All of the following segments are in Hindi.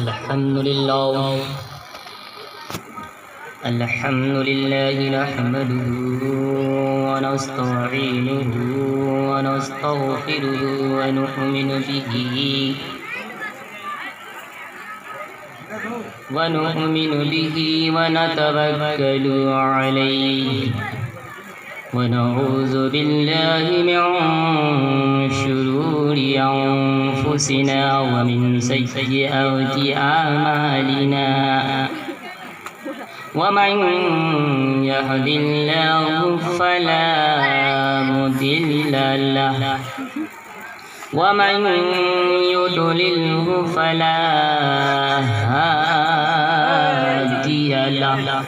अल्हम्दुलिल्लाह नहमदुहु व नस्तईनुहु व नस्तगफिरुहु व नु'मिनु बिही व नतवक्कलु अलैहि व नऊज़ु बिल्लाहि मिन शुरूरि अंफुसिना व मिन सय्यिआति अमालिना वमन यहदिल्लाहु फला मुदिल्ल लहु वमन युद्लिल्हु फला हादिय लहु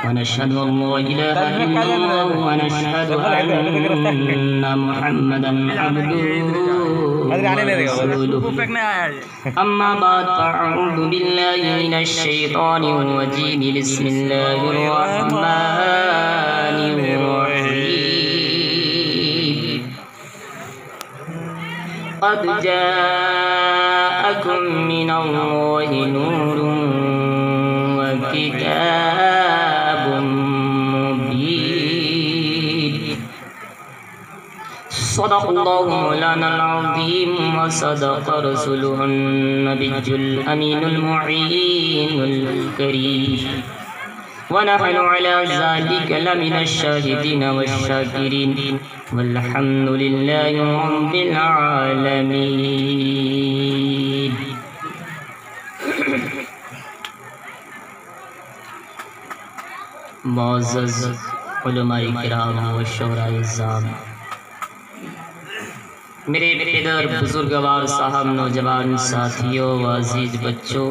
वनशहदु अल्ला इलाहा इल्लल्लाह वनशहदु अन्ना मुहम्मदन अब्दुहु अम्मा बाद फ़अऊज़ु बिल्लाहि मिनश शैतानिर रजीम बिस्मिल्लाहिर रहमानिर रहीम क़द जाअकुम मिनल्लाहि नूरुन व किताबुम मुबीन सदक़ल्लाहु मौलानाल अज़ीम व सदक़ रसूलुहुन नबियुल अमीनुल मुईनुल करीम व नहनु अला ज़ालिका लमिनश शाहिदीन वश्शाकिरीन वल्हम्दुलिल्लाहि रब्बिल आलमीन। मुअज़्ज़ज़ उलमाए किराम व शुहराए इज़्ज़ाम, मेरे बेदर बुजुर्गवार साहब, नौजवान साथियों व अजीज बच्चों,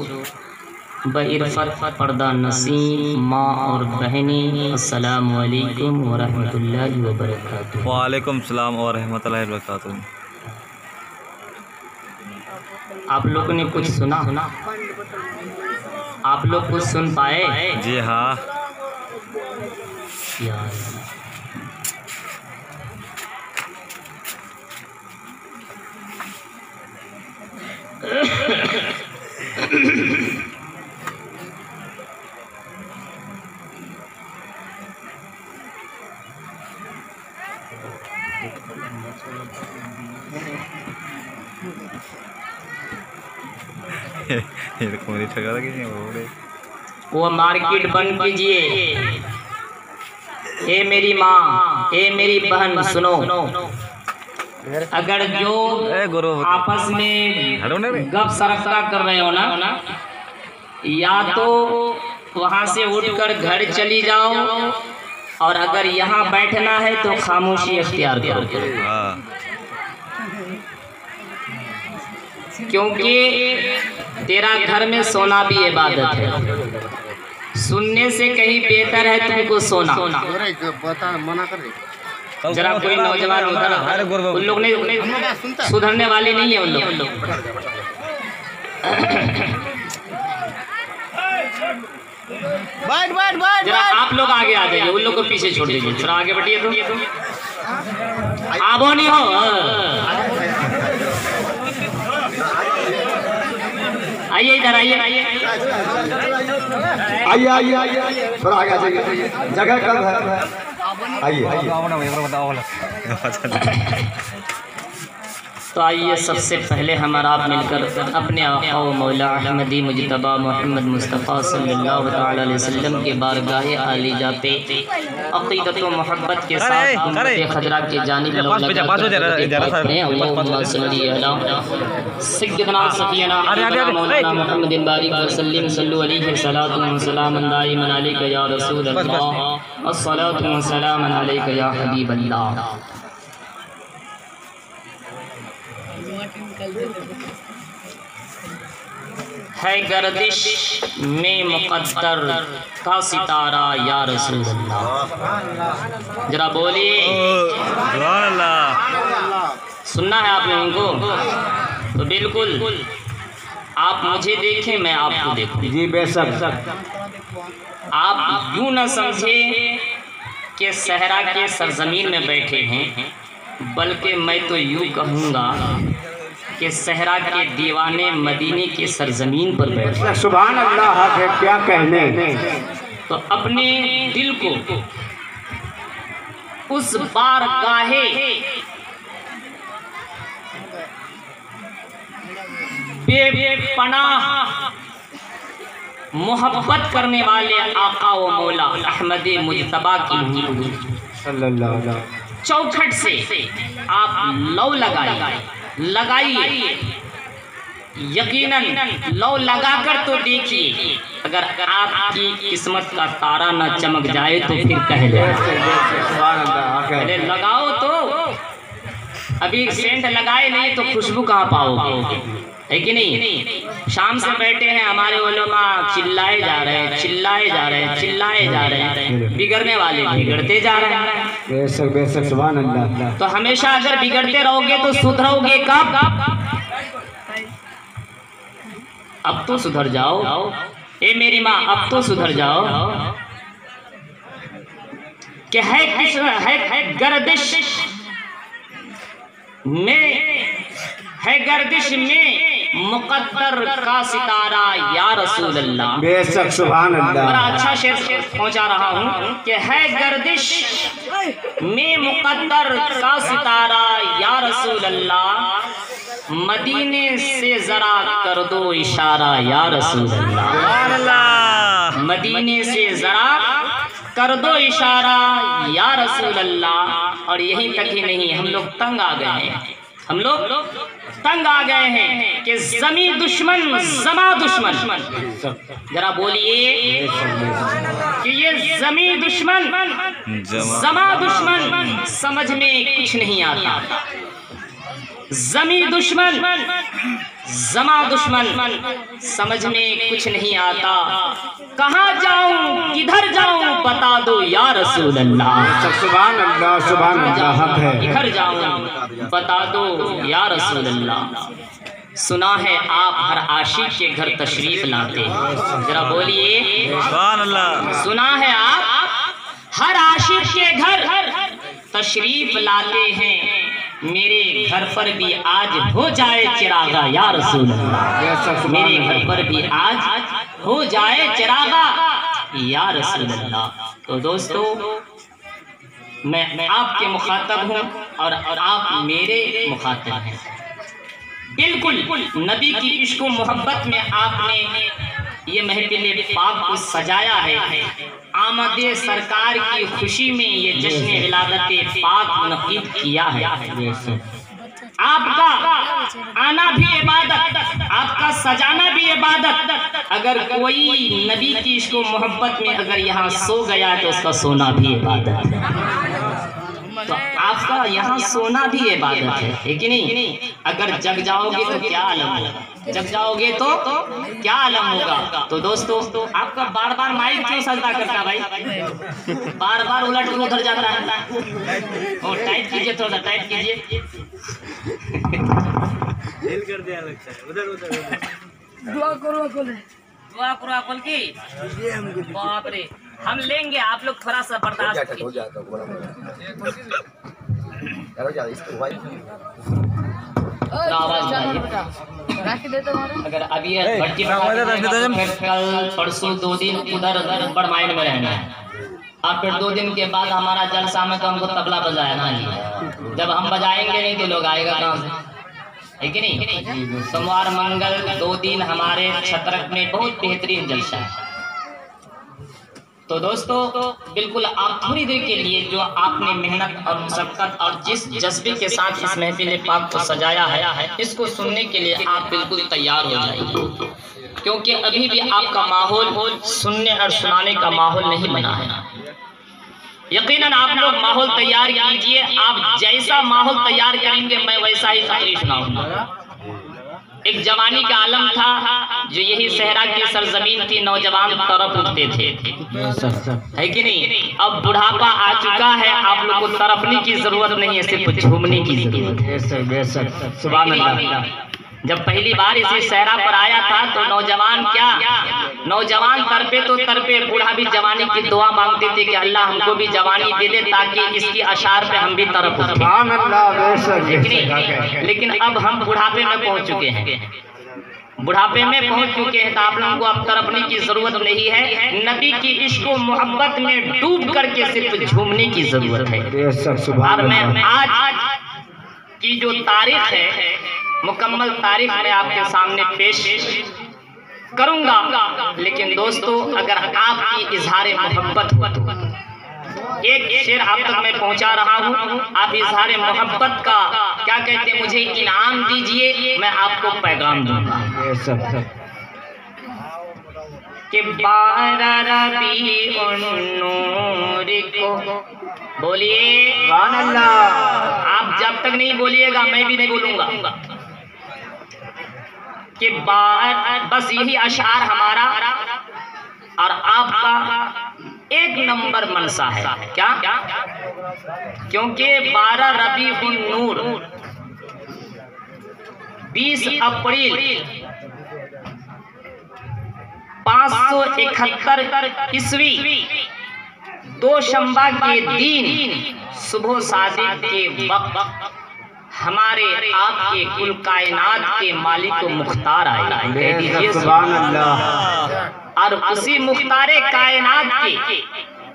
बइरफत पर्दा नसीम माँ और बहनें, अस्सलामु अलैकुम व रहमतुल्लाहि व बरकातुहू। वालेकुम सलाम व रहमतुल्लाहि व बरकातुहू। आप लोगों ने कुछ सुना? आप लोग कुछ सुन पाए? जी हाँ। यार वो मार्केट बंद कीजिए। ए मेरी माँ, ए मेरी बहन, सुनो, अगर जो आपस में गप सरक्का कर रहे हो ना, या तो वहाँ से उठकर घर चली जाओ, और अगर यहाँ बैठना है तो खामोशी अख्तियार करो, क्योंकि तेरा घर में सोना भी इबादत है। सुनने से कहीं बेहतर है तुमको सोना। जरा कोई नौजवान उधर, उन लोग ने सुधरने वाले नहीं है उन लोग। जरा आप लोग आगे आ जाइए, उन लोग को पीछे छोड़ दीजिए। थोड़ा आगे बढ़िए तो आबो नहीं हो। आइए इधर, आइए आइए आइए आइए, थोड़ा आगे आ जाइए, जगह कम है। आइए आइए। तो आइए सबसे पहले हमारा आप मिलकर अपने आका व मौला अहमदी मुजतबा मोहम्मद मुस्तफ़ा सल्लल्लाहु अलैहि वसल्लम के बारगाह आलिजा पे अक़ीदत व मोहब्बत के साथ उम्मत खजरा के जानिब सय्यदना सफियना मौलाना मुहम्मदिन बारिक वसल्लम सल्लु अलैहि सलातु व सलामुन दाइमन अलैका या रसूल अल्लाह, अस्सलातु व सलामुन अलैका या हबीब अल्लाह। है गर्दिश में मुक़द्दर का सितारा या रसूल अल्लाह। जरा बोलिए सुनना है आप लोगों को, तो बिल्कुल आप मुझे देखें, मैं आपको देखूं। जी बेशक। आप यूं न समझे के सहरा के सरजमीन में बैठे हैं, बल्कि मैं तो यूँ कहूँगा कि सहरा के दीवाने मदीने के सरजमीन पर बैठे। सुभान अल्लाह है, क्या कहने। तो अपने दिल को उस बारगाहे बेपनाह मोहब्बत करने वाले आका व मौला अहमद मुजतबा की चौखट से आप लौ लगाइए। यकीनन लौ लगाकर तो देखिए, अगर आपकी किस्मत का तारा न चमक जाए तो फिर कह जाए। पहले लगाओ तो, अभी सेंट लगाए नहीं तो खुशबू कहाँ पाओगे, है कि नहीं। शाम से बैठे हैं हमारे उलमा, चिल्लाए जा रहे हैं, बिगड़ने वाले बिगड़ते जा रहे हैं। बेशक बेशक, सुभान अल्लाह। तो हमेशा अगर बिगड़ते रहोगे तो सुधरोगे कब? अब तो सुधर जाओ, ए मेरी माँ, अब तो सुधर जाओ। कि है गर्दिश में मुकद्दर का सितारा या रसूल अल्लाह। बेशक सुभान अल्लाह। बड़ा अच्छा शेर पहुंचा रहा हूँ कि है गर्दिश में मुकद्दर का सितारा या रसूल अल्लाह, मदीने से जरा कर दो इशारा या रसूल अल्लाह। मदीने से जरा कर दो इशारा या रसूल अल्लाह। और यहीं तक ही नहीं, हम लोग तंग आ गए हैं कि जमी दुश्मन जमा दुश्मन। जरा बोलिए कि ये जमी दुश्मन जमा दुश्मन समझ में कुछ नहीं आता। जमी दुश्मन जमा दुश्मन समझ में कुछ नहीं आता। कहाँ जाऊं किधर जाऊं बता दो या रसूल अल्लाह। सुभान अल्लाह, सुभान अल्लाह है। किधर जाऊं बता दो या रसूल अल्लाह। सुना है आप हर आशिक के घर तशरीफ लाते हैं। जरा बोलिए सुभान अल्लाह। सुना है आप हर आशिक के घर तशरीफ लाते हैं, मेरे घर पर भी आज हो जाए चिरागा या रसूल अल्लाह। मेरे घर पर भी आज हो जाए चिरागा या रसूल अल्लाह। तो दोस्तों, मैं आपके मुखातब हूँ और आप मेरे मुखातब हैं। बिल्कुल नबी की इश्क व मोहब्बत में आपने ये महफिल पाक को सजाया है। आमदे सरकार की खुशी में ये जश्न विलादत पाक मुनक़िद किया है। आपका आना भी इबादत, आपका सजाना भी इबादत। अगर कोई नबी की इश्क व मोहब्बत में अगर यहाँ सो गया तो उसका सोना भी इबादत है। तो आपका यहाँ सोना भी इबादत है कि नहीं। अगर जग जाओगे तो क्या आलम होगा, जग जाओगे तो क्या आलम होगा। तो दोस्तों, आपका बार बार माइक क्यों सजदा करता भाई, बार बार उलट उधर जाता है। और टाइट कीजिए, थोड़ा सा टाइट कीजिए। कर दिया लगता है उधर उधर। दुआ करो अकल की। बाप रे, हम लेंगे, आप लोग थोड़ा सा बर्दाश्त कीजिए। अगर अभी कल परसों 2 दिन उधर बड़ माइंड में रहना है, और फिर 2 दिन के बाद हमारा जलसा में तो हमको तबला बजाया ना। जब हम बजाएंगे नहीं तो लोग आएगा कहाँ से, है कि नहीं। सोमवार मंगल 2 दिन हमारे छतरक में बहुत बेहतरीन जलसा है। तो दोस्तों, बिल्कुल आप थोड़ी देर के लिए जो आपने मेहनत और मुशक्कत और जिस जज्बे के साथ इस महफिल पाक को सजाया है, इसको सुनने के लिए आप बिल्कुल तैयार हो जाइए, क्योंकि अभी भी आपका माहौल सुनने और सुनाने का माहौल नहीं बना है। यकीनन आप लोग माहौल तैयार कीजिए। आप जैसा माहौल तैयार करेंगे मैं वैसा ही तकरीर सुनाऊंगा। एक जवानी का आलम था जो यही सहरा की सरजमीन थी, नौजवान तरफ उठते थे, है कि नहीं। अब बुढ़ापा आ चुका है, आप लोग को तरफने की जरूरत नहीं है, सिर्फ झूमने की जरूरत है। सुभान अल्लाह। जब पहली बार इसी सहरा पर आया था तो नौजवान तरपे तो तरपे, बूढ़ा भी जवानी की दुआ मांगते थे कि अल्लाह हमको भी जवानी दे दे ताकि इसकी अशार पे हम भी तरफ उठें। लेकिन अब हम बुढ़ापे में पहुंच चुके हैं, तो आप लोगों को अब तड़पने की जरूरत नहीं है। नबी की इश्क व मोहब्बत में डूब करके सिर्फ झूमने की जरूरत है। और मैं आज की जो तारीख है, मुकम्मल तारीख मैं आपके सामने पेश करूंगा। लेकिन दोस्तों, अगर आपकी इजहार मोहब्बत हो तो एक शेर आप तक मैं पहुंचा रहा हूं। आप इजहार मोहब्बत का क्या कहते हैं, मुझे इनाम दीजिए, मैं आपको पैगाम दूंगा कि बोलिए आप जब तक नहीं बोलिएगा मैं भी नहीं बोलूंगा कि बस यही अशार हमारा और आपका एक नंबर मनसा है। क्या? क्योंकि 12 रबीउन नूर 20 अप्रैल 571 ईस्वी दोशंबा के दिन सुबह शादी के वक्त हमारे आपके कुल कायनात के मालिक को मुख्तार आया। कह दीजिए सुभान अल्लाह। और उसी मुख्तारे कायनात के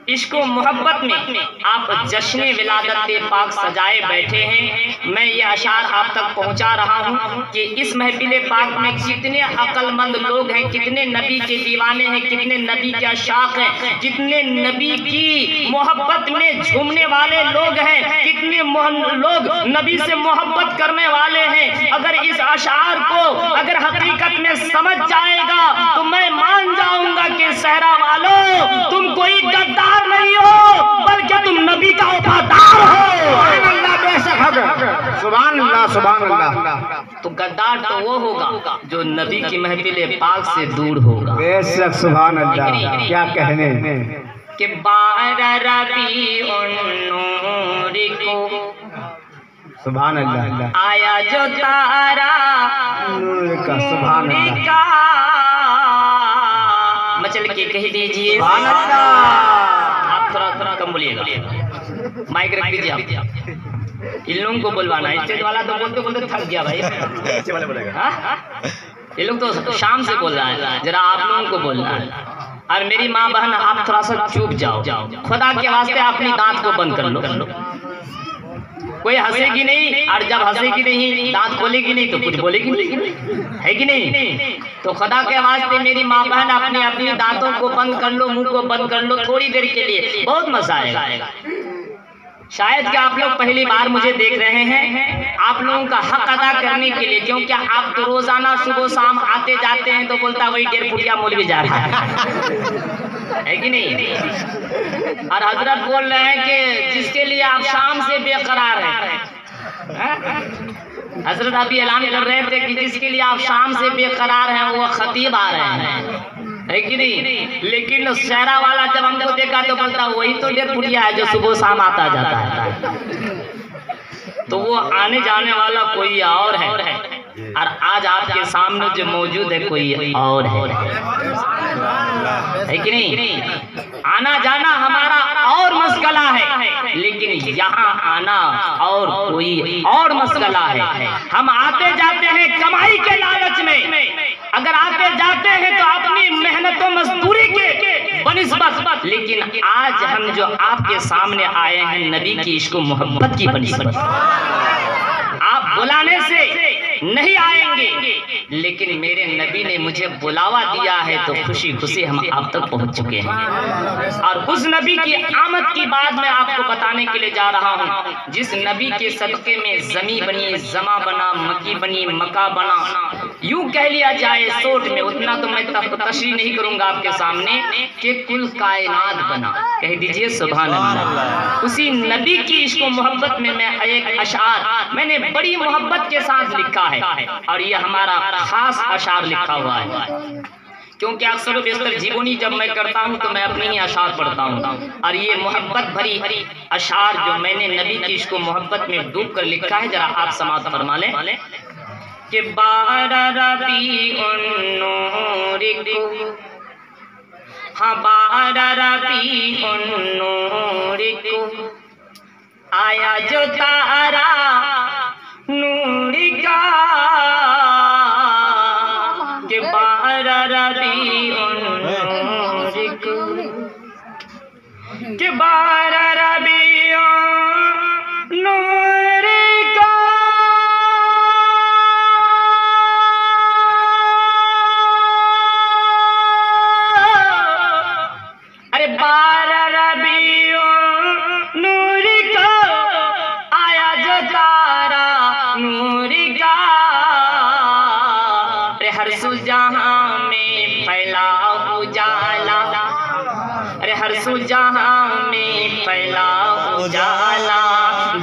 इश्क व मोहब्बत में आप जश्न विलादत पाक सजाए बैठे हैं। मैं ये अशार आप तक पहुंचा रहा हूं कि इस महफिल पाक में कितने अक्लमंद लोग हैं, कितने नबी के दीवाने हैं, कितने नबी के अशाक हैं, कितने नबी की मोहब्बत में झूमने वाले लोग हैं, कितने लोग नबी से मोहब्बत करने वाले हैं। अगर इस अशार को अगर हकीकत में समझ जाएगा तो मैं मान जाऊंगा कि सहरा वालों तुम कोई गद्दार नहीं हो, बल्कि तुम नबी का वफादार हो। सुभान अल्लाह, सुभान अल्लाह। तो गद्दार तो वो होगा जो नबी की महफिल पाक से दूर होगा। बेशक सुभान अल्लाह, क्या कहने कि 12 रबीउन नूर को सुभान अल्लाह आया जो तारा नूर का, सुभान अल्लाह। मचल के कह दीजिए सुभान अल्लाह। आप थोड़ा कम बोलिएगा, माइक रख दीजिए आप। इन लोगों को बुलवाना, स्टेज वाला तो बोलते बोलते थक गया भाई। ये लोग तो शाम से बोल रहा है, जरा आप लोगों को बोलना है। और मेरी माँ बहन आप थोड़ा सा चुप जाओ, खुदा के वास्ते अपनी दांत को बंद कर लो। कोई हंसेगी नहीं, और जब हंसेगी नहीं, दांत खोलेगी नहीं तो कुछ बोलेगी नहीं, है कि नहीं? तो खुदा के वास्ते मेरी माँ बहन अपनी अपनी दांतों को बंद कर लो, मुंह को बंद कर लो थोड़ी देर के लिए, बहुत मजा आएगा। शायद कि आप लोग पहली बार मुझे देख रहे हैं, आप लोगों का हक अदा करने के लिए, क्योंकि आप तो रोजाना सुबह शाम आते जाते हैं तो बोलता वही 1.5 फुटिया मौलवी जा रहा है कि नहीं? और हजरत बोल रहे हैं कि जिसके लिए आप शाम से बेकरार हैं, हजरत अभी ऐलान कर रहे थे कि जिसके लिए आप शाम से बेकरार हैं वो खतीब आ रहे हैं, है कि नहीं? लेकिन शहरा वाला जब हमको देखा तो बोलता वही तो 1.5 फुटिया है जो सुबह शाम आता जाता है। तो वो आने जाने वाला कोई और है, और आज आपके सामने जो मौजूद है कोई और है कि नहीं? आना जाना हमारा और मसगला है, लेकिन यहाँ आना और कोई और मसगला है। हम आते जाते हैं कमाई के लालच में, अगर आते जाते हैं तो अपनी मेहनत और मजदूरी के बनिस्बत, लेकिन आज हम जो आपके सामने आए हैं नबी की इश्क मोहब्बत की बनिस्बत। आप बुलाने से नहीं आएंगे, लेकिन मेरे नबी ने मुझे बुलावा दिया है तो खुशी खुशी हम आप तक पहुंच चुके हैं। और उस नबी की आमद की बात मैं आपको बताने के लिए जा रहा हूं, जिस नबी के सदके में जमी बनी, जमा बना, मकी बनी, मका बना, यूं कह लिया जाए सोट में, उतना तो मैं तशरीह नहीं करूंगा आपके सामने, कि कुल कायनात बना। कह दीजिए सुभान अल्लाह। उसी नबी की इश्क मोहब्बत में मैं एक अशार मैंने बड़ी मोहब्बत के साथ लिखा है, और ये हमारा खास अशार लिखा हुआ है, क्योंकि अक्सर बेशतर जीवनी जब मैं करता हूँ तो मैं अपने ही अशार पढ़ता हूँ, और ये मोहब्बत भरी अशार जो मैंने नबी की इश्क मोहब्बत में डूब कर लिखा है, जरा आप समाअत फरमा लें। कि बारह रबीउन नूर को, हाँ बारह रबीउन नूर को आया जो तारा नूर का, कि बारह रबीउन नूर को, कि बारह रबीउन नूर का, अरे बारह रबीउन नूर का आया जो तारा नूर का, अरे हर सुजहां में फैला उजाला, अरे हर सुजहां में फैला उजाला,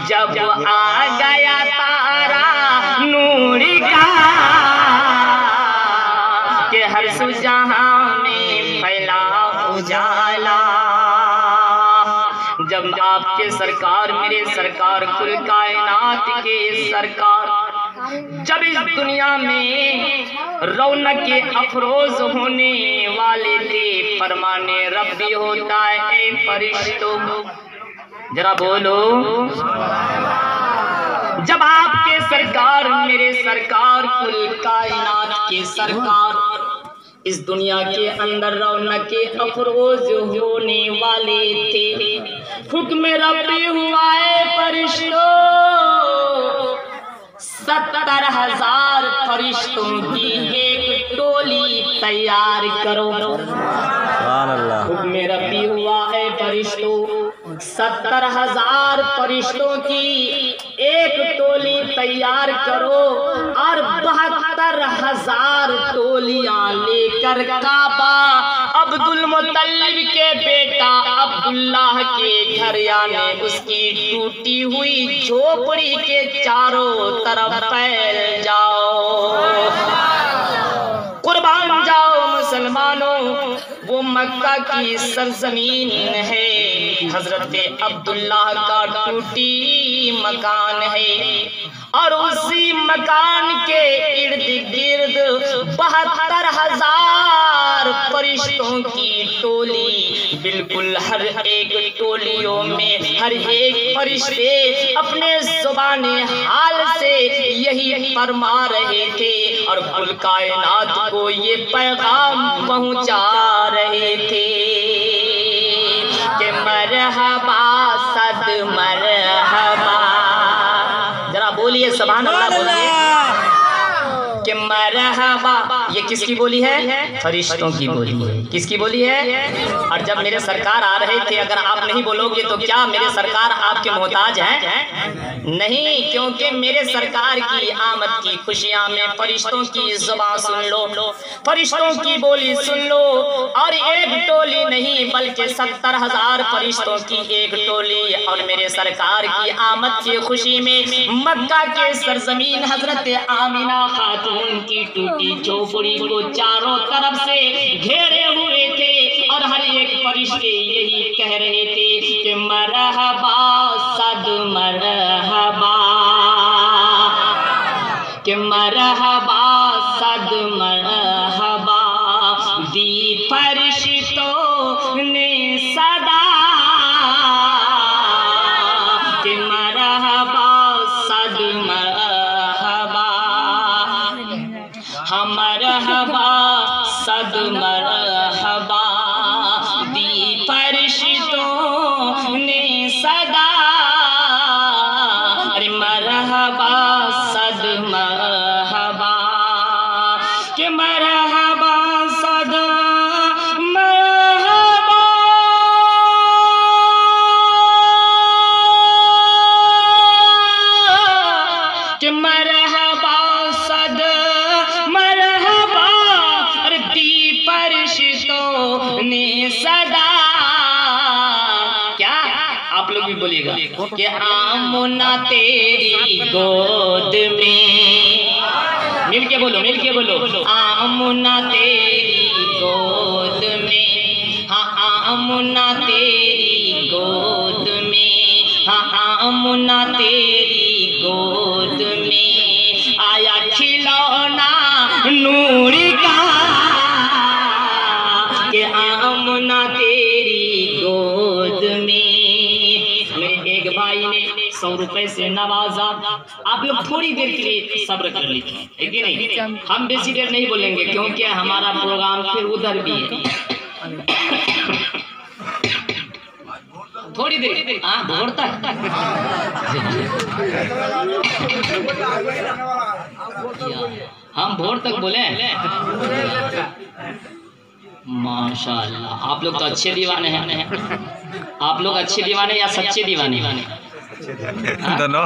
जब आ गया तारा नूर का, कि हर सुजहां में फैला उजाला। जब आपके सरकार मेरे सरकार कुल कायनात के सरकार जब इस दुनिया में रौनक के अफरोज होने वाले थे, फरमाने रब्बी होता है फरिश्तों, जरा बोलो। जब आपके सरकार मेरे सरकार कुल कायनात के सरकार इस दुनिया के अंदर रौनक के अफरोज होने वाले थे, हुक्म रब्बी हुआ है फरिश्तों 70,000 फरिश्तों की एक टोली तैयार करो। हुक्म रब्बी हुआ है फरिश्तों 70,000 फरिश्तों की एक टोली तैयार करो, और 72,000 टोलियां लेकर काबा अब्दुल मुत्तलिब के बेटा अब्दुल्लाह के घर यानी उसकी टूटी हुई झोपड़ी के चारों तरफ फैल जाओ। कुर्बान जाओ मुसलमानों, वो मक्का की सरजमीन है, हजरत अब्दुल्लाह का टूटी मकान है, और उसी मकान के इर्द गिर्द 72,000 फरिश्तों की टोली, बिल्कुल हर एक टोलियों में हर एक फरिश्ते अपने ज़ुबाने हाल से यही फरमा रहे थे, और कुल कायनात को ये पैगाम पहुंचा रहे थे कि मरहबा सद मरहबा, जरा बोलिए सुभान अल्लाह, बोलिए कि मरहबा। ये किसकी बोली है? फरिश्तों की बोली है। किसकी बोली है? और जब मेरे सरकार आ रहे थे, अगर आप नहीं बोलोगे तो क्या मेरे सरकार आपके मोहताज हैं? नहीं, क्योंकि मेरे सरकार की आमद की खुशियां में फरिश्तों की जुबान सुन लो, फरिश्तों की बोली सुन लो, और एक टोली नहीं बल्कि 70,000 फरिश्तों की एक टोली, और मेरे सरकार की आमद की खुशी में मक्का के सरजमीन हजरत आमिना खातून की टूटी झोपड़ी को चारों तरफ से घेरे हुए थे, और हर एक फरिश्ते यही कह रहे थे कि मरहबा सद मरहबा, कि मरहबा सद मरहबा, दी फरिश्तों ने सदा, कि मरहबा सद मरहबा, हम मरहबा सद मरहबा, दी फरिश्तों ने सदा, अरे मरहबा सद मरहबा, कि मरहबा सद मरहबा, कि मरहबा सद मरहबा, अरे दी फरिश्तों ने सदा। क्या आप लोग भी बोलिएगा कि आमुना तेरी गोद में, मिल के बोलो, मिल के बोलो, आमुना तेरी गोद में, हाँ आमुना तेरी गोद में, हाँ आमुना तेरी गोद में, आया खिला एक भाई ने 100 रुपए से नवाजा। आप लोग थोड़ी देर के लिए सब्र कर लीजिए, है कि नहीं? हम बेसी देर नहीं बोलेंगे क्योंकि हमारा प्रोग्राम फिर उधर भी है। थोड़ी देर, हाँ भोर तक। हम भोर तक बोले। माशाल्लाह, आप लोग तो अच्छे दीवाने हैं। आप लोग अच्छे दीवाने या सच्चे दीवाने? दोनों।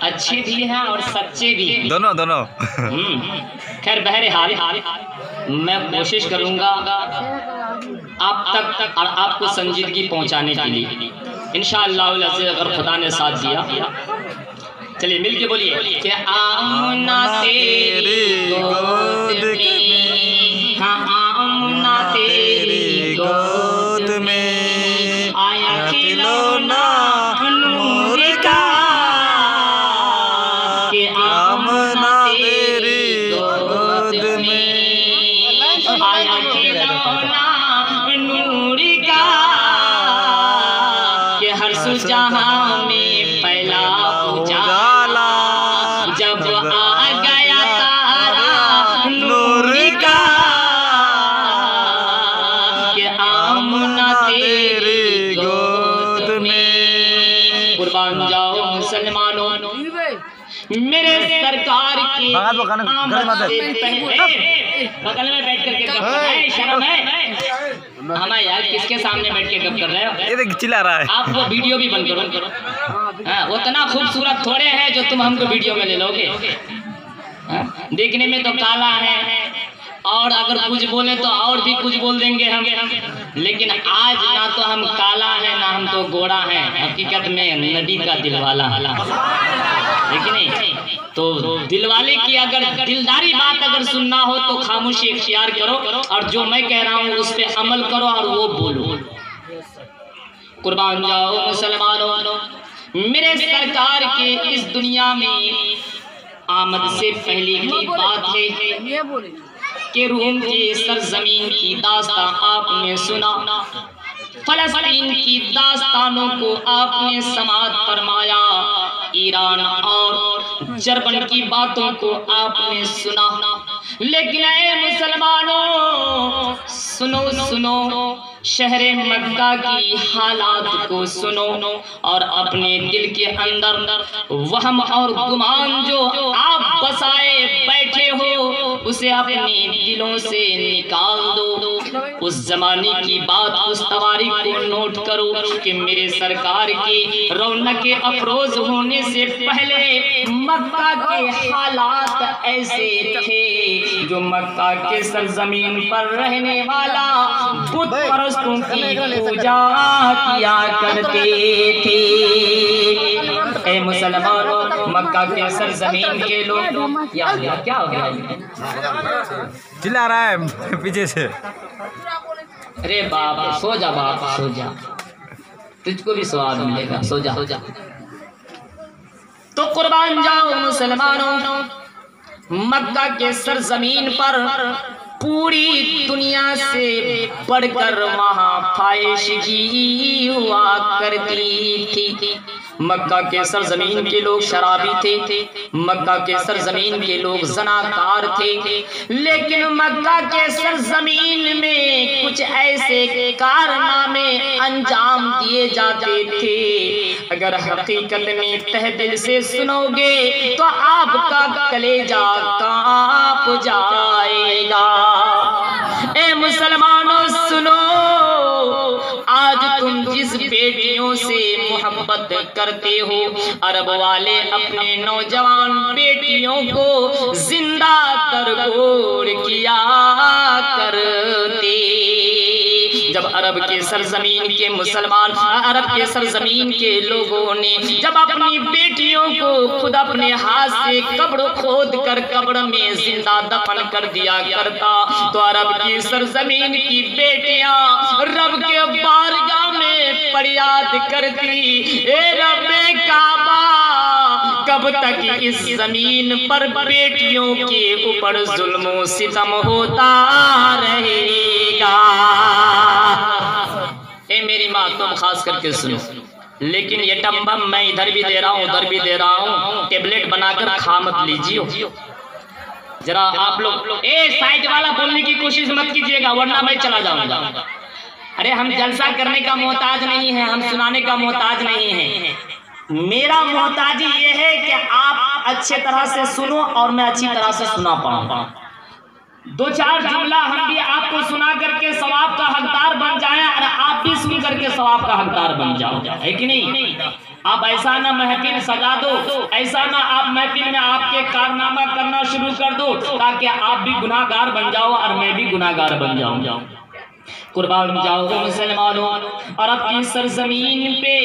अच्छे भी हैं और सच्चे भी, दोनों दोनों। खैर बहरहाल मैं कोशिश करूंगा आप तक और आपको संजीदगी पहुंचाने के लिए, इंशाअल्लाह अगर खुदा ने साथ दिया। चलिए मिल के बोलिए कि आमना तेरी गोद में, हाँ आमना तेरी गोद में आया खिलौना नूर का, कि आमना तेरी गोद में आया खिलौना नूर का, कि हर सुजहां में फैला उजाला, जब आ गया तारा नूर का, कि आमना तेरी गोद में। कुर्बान जाओ मुसलमानों, मेरे सरकार की आमद से पहले बगल में बैठ करके गप कर रहे हैं, शर्म है? हमें यार किसके सामने बैठ के गप कर रहे हो? ये देख चिल्ला रहा है। आप वो वीडियो भी बंद करो। हाँ, उतना खूबसूरत थोड़े है जो तुम हमको वीडियो में ले लोगे। हाँ? देखने में तो काला है और अगर कुछ बोले तो और भी कुछ बोल देंगे हम, लेकिन आज ना तो हम काला है ना हम तो गोरा है, हकीकत में नबी का दिलवाला है कि नहीं? तो दिलवाले की अगर दिलदारी बात अगर सुनना हो तो खामोशी इख्तियार करो और जो मैं कह रहा हूँ उस पर अमल करो और वो बोलो। कुर्बान जाओ मुसलमानों, मेरे सरकार के इस दुनिया में आमद से पहले की बात है कि रूम के सरजमीन की दास्तां आपने सुना, फलस्तीन की दास्तानों को आपने समाअत फरमाया, ईरान और जर्मन की बातों को आपने सुना, लेकिन ऐ मुसलमानों सुनो सुनो, शहरे मक्का की हालात को सुनो और अपने दिल के अंदर वहम और गुमान जो आप बसाए बैठे हो उसे अपने दिलों से निकाल दो। उस जमाने की बात, उस तवारीख को नोट करो कि मेरे सरकार की रौनक अफरोज होने से पहले मक्का के हालात ऐसे थे जो मक्का के सरजमीन पर रहने वाला बुत परस्तों की पूजा किया करते थे। ए मुसलमानों, मक्का के सरजमीन के लोग, या क्या हो गया? चिल्ला रहा है पीछे से। अरे बाबा सो जा, बाबा सो जा, तुझको भी स्वाद मिलेगा, सो जा। तो कुर्बान जाओ मुसलमानों, मक्का के सरजमीन पर पूरी दुनिया से बढ़कर वहाँ फाहिशगी हुआ करती थी। मक्का के सरजमीन के लोग शराबी थे, मक्का के सरजमीन के लोग ज़नाकार थे, लेकिन मक्का के सरजमीन में कुछ ऐसे कारनामे अंजाम दिए जाते थे, अगर हकीकत में तह दिल से सुनोगे तो आपका कलेजा कांप जाएगा। ए मुसलमानों सुनो, आज तुम जिस बेटियों से मोहब्बत करते हो, अरब वाले अपने नौजवान बेटियों को जिंदा तरगोर किया करते। जब अरब के सरजमीन के मुसलमान, अरब के सरजमीन के लोगों ने जब अपनी बेटियों को खुद अपने हाथ से कब्र खोद कर कब्र में जिंदा दफन कर दिया करता, तो अरब की सरजमीन की बेटियां रब के बारगाह में फरियाद करती, ए रब्बे काबा, कब तक इस जमीन पर बेटियों के ऊपर जुल्म सितम होता रहेगा। ए मेरी माँ तुम खास करके सुनो, लेकिन ये टम्बम मैं इधर भी दे रहा हूँ उधर भी दे रहा हूँ, टेबलेट बनाकर खा मत लीजिए। जरा आप लोग साइड वाला बोलने की कोशिश मत कीजिएगा वरना मैं चला जाऊंगा। अरे हम जलसा करने का मोहताज नहीं है, हम सुनाने का मोहताज नहीं है। मेरा मोहताजी ये है कि आप अच्छे तरह से सुनो और मैं अच्छी तरह से सुना पाऊँ। दो चार जुमला हम भी आपको सुना करके सवाब का हकदार बन जाए और आप भी सुन करके सवाब का हकदार बन जाओ, है कि नहीं? आप ऐसा ना महफिल सजा दो, ऐसा ना आप महफिल में आपके कारनामा करना शुरू कर दो ताकि आप भी गुनाहगार बन जाओ और मैं भी गुनाहगार बन जाऊं। कुर्बान जाओ मुसलमानों, अरब की सरजमीन पे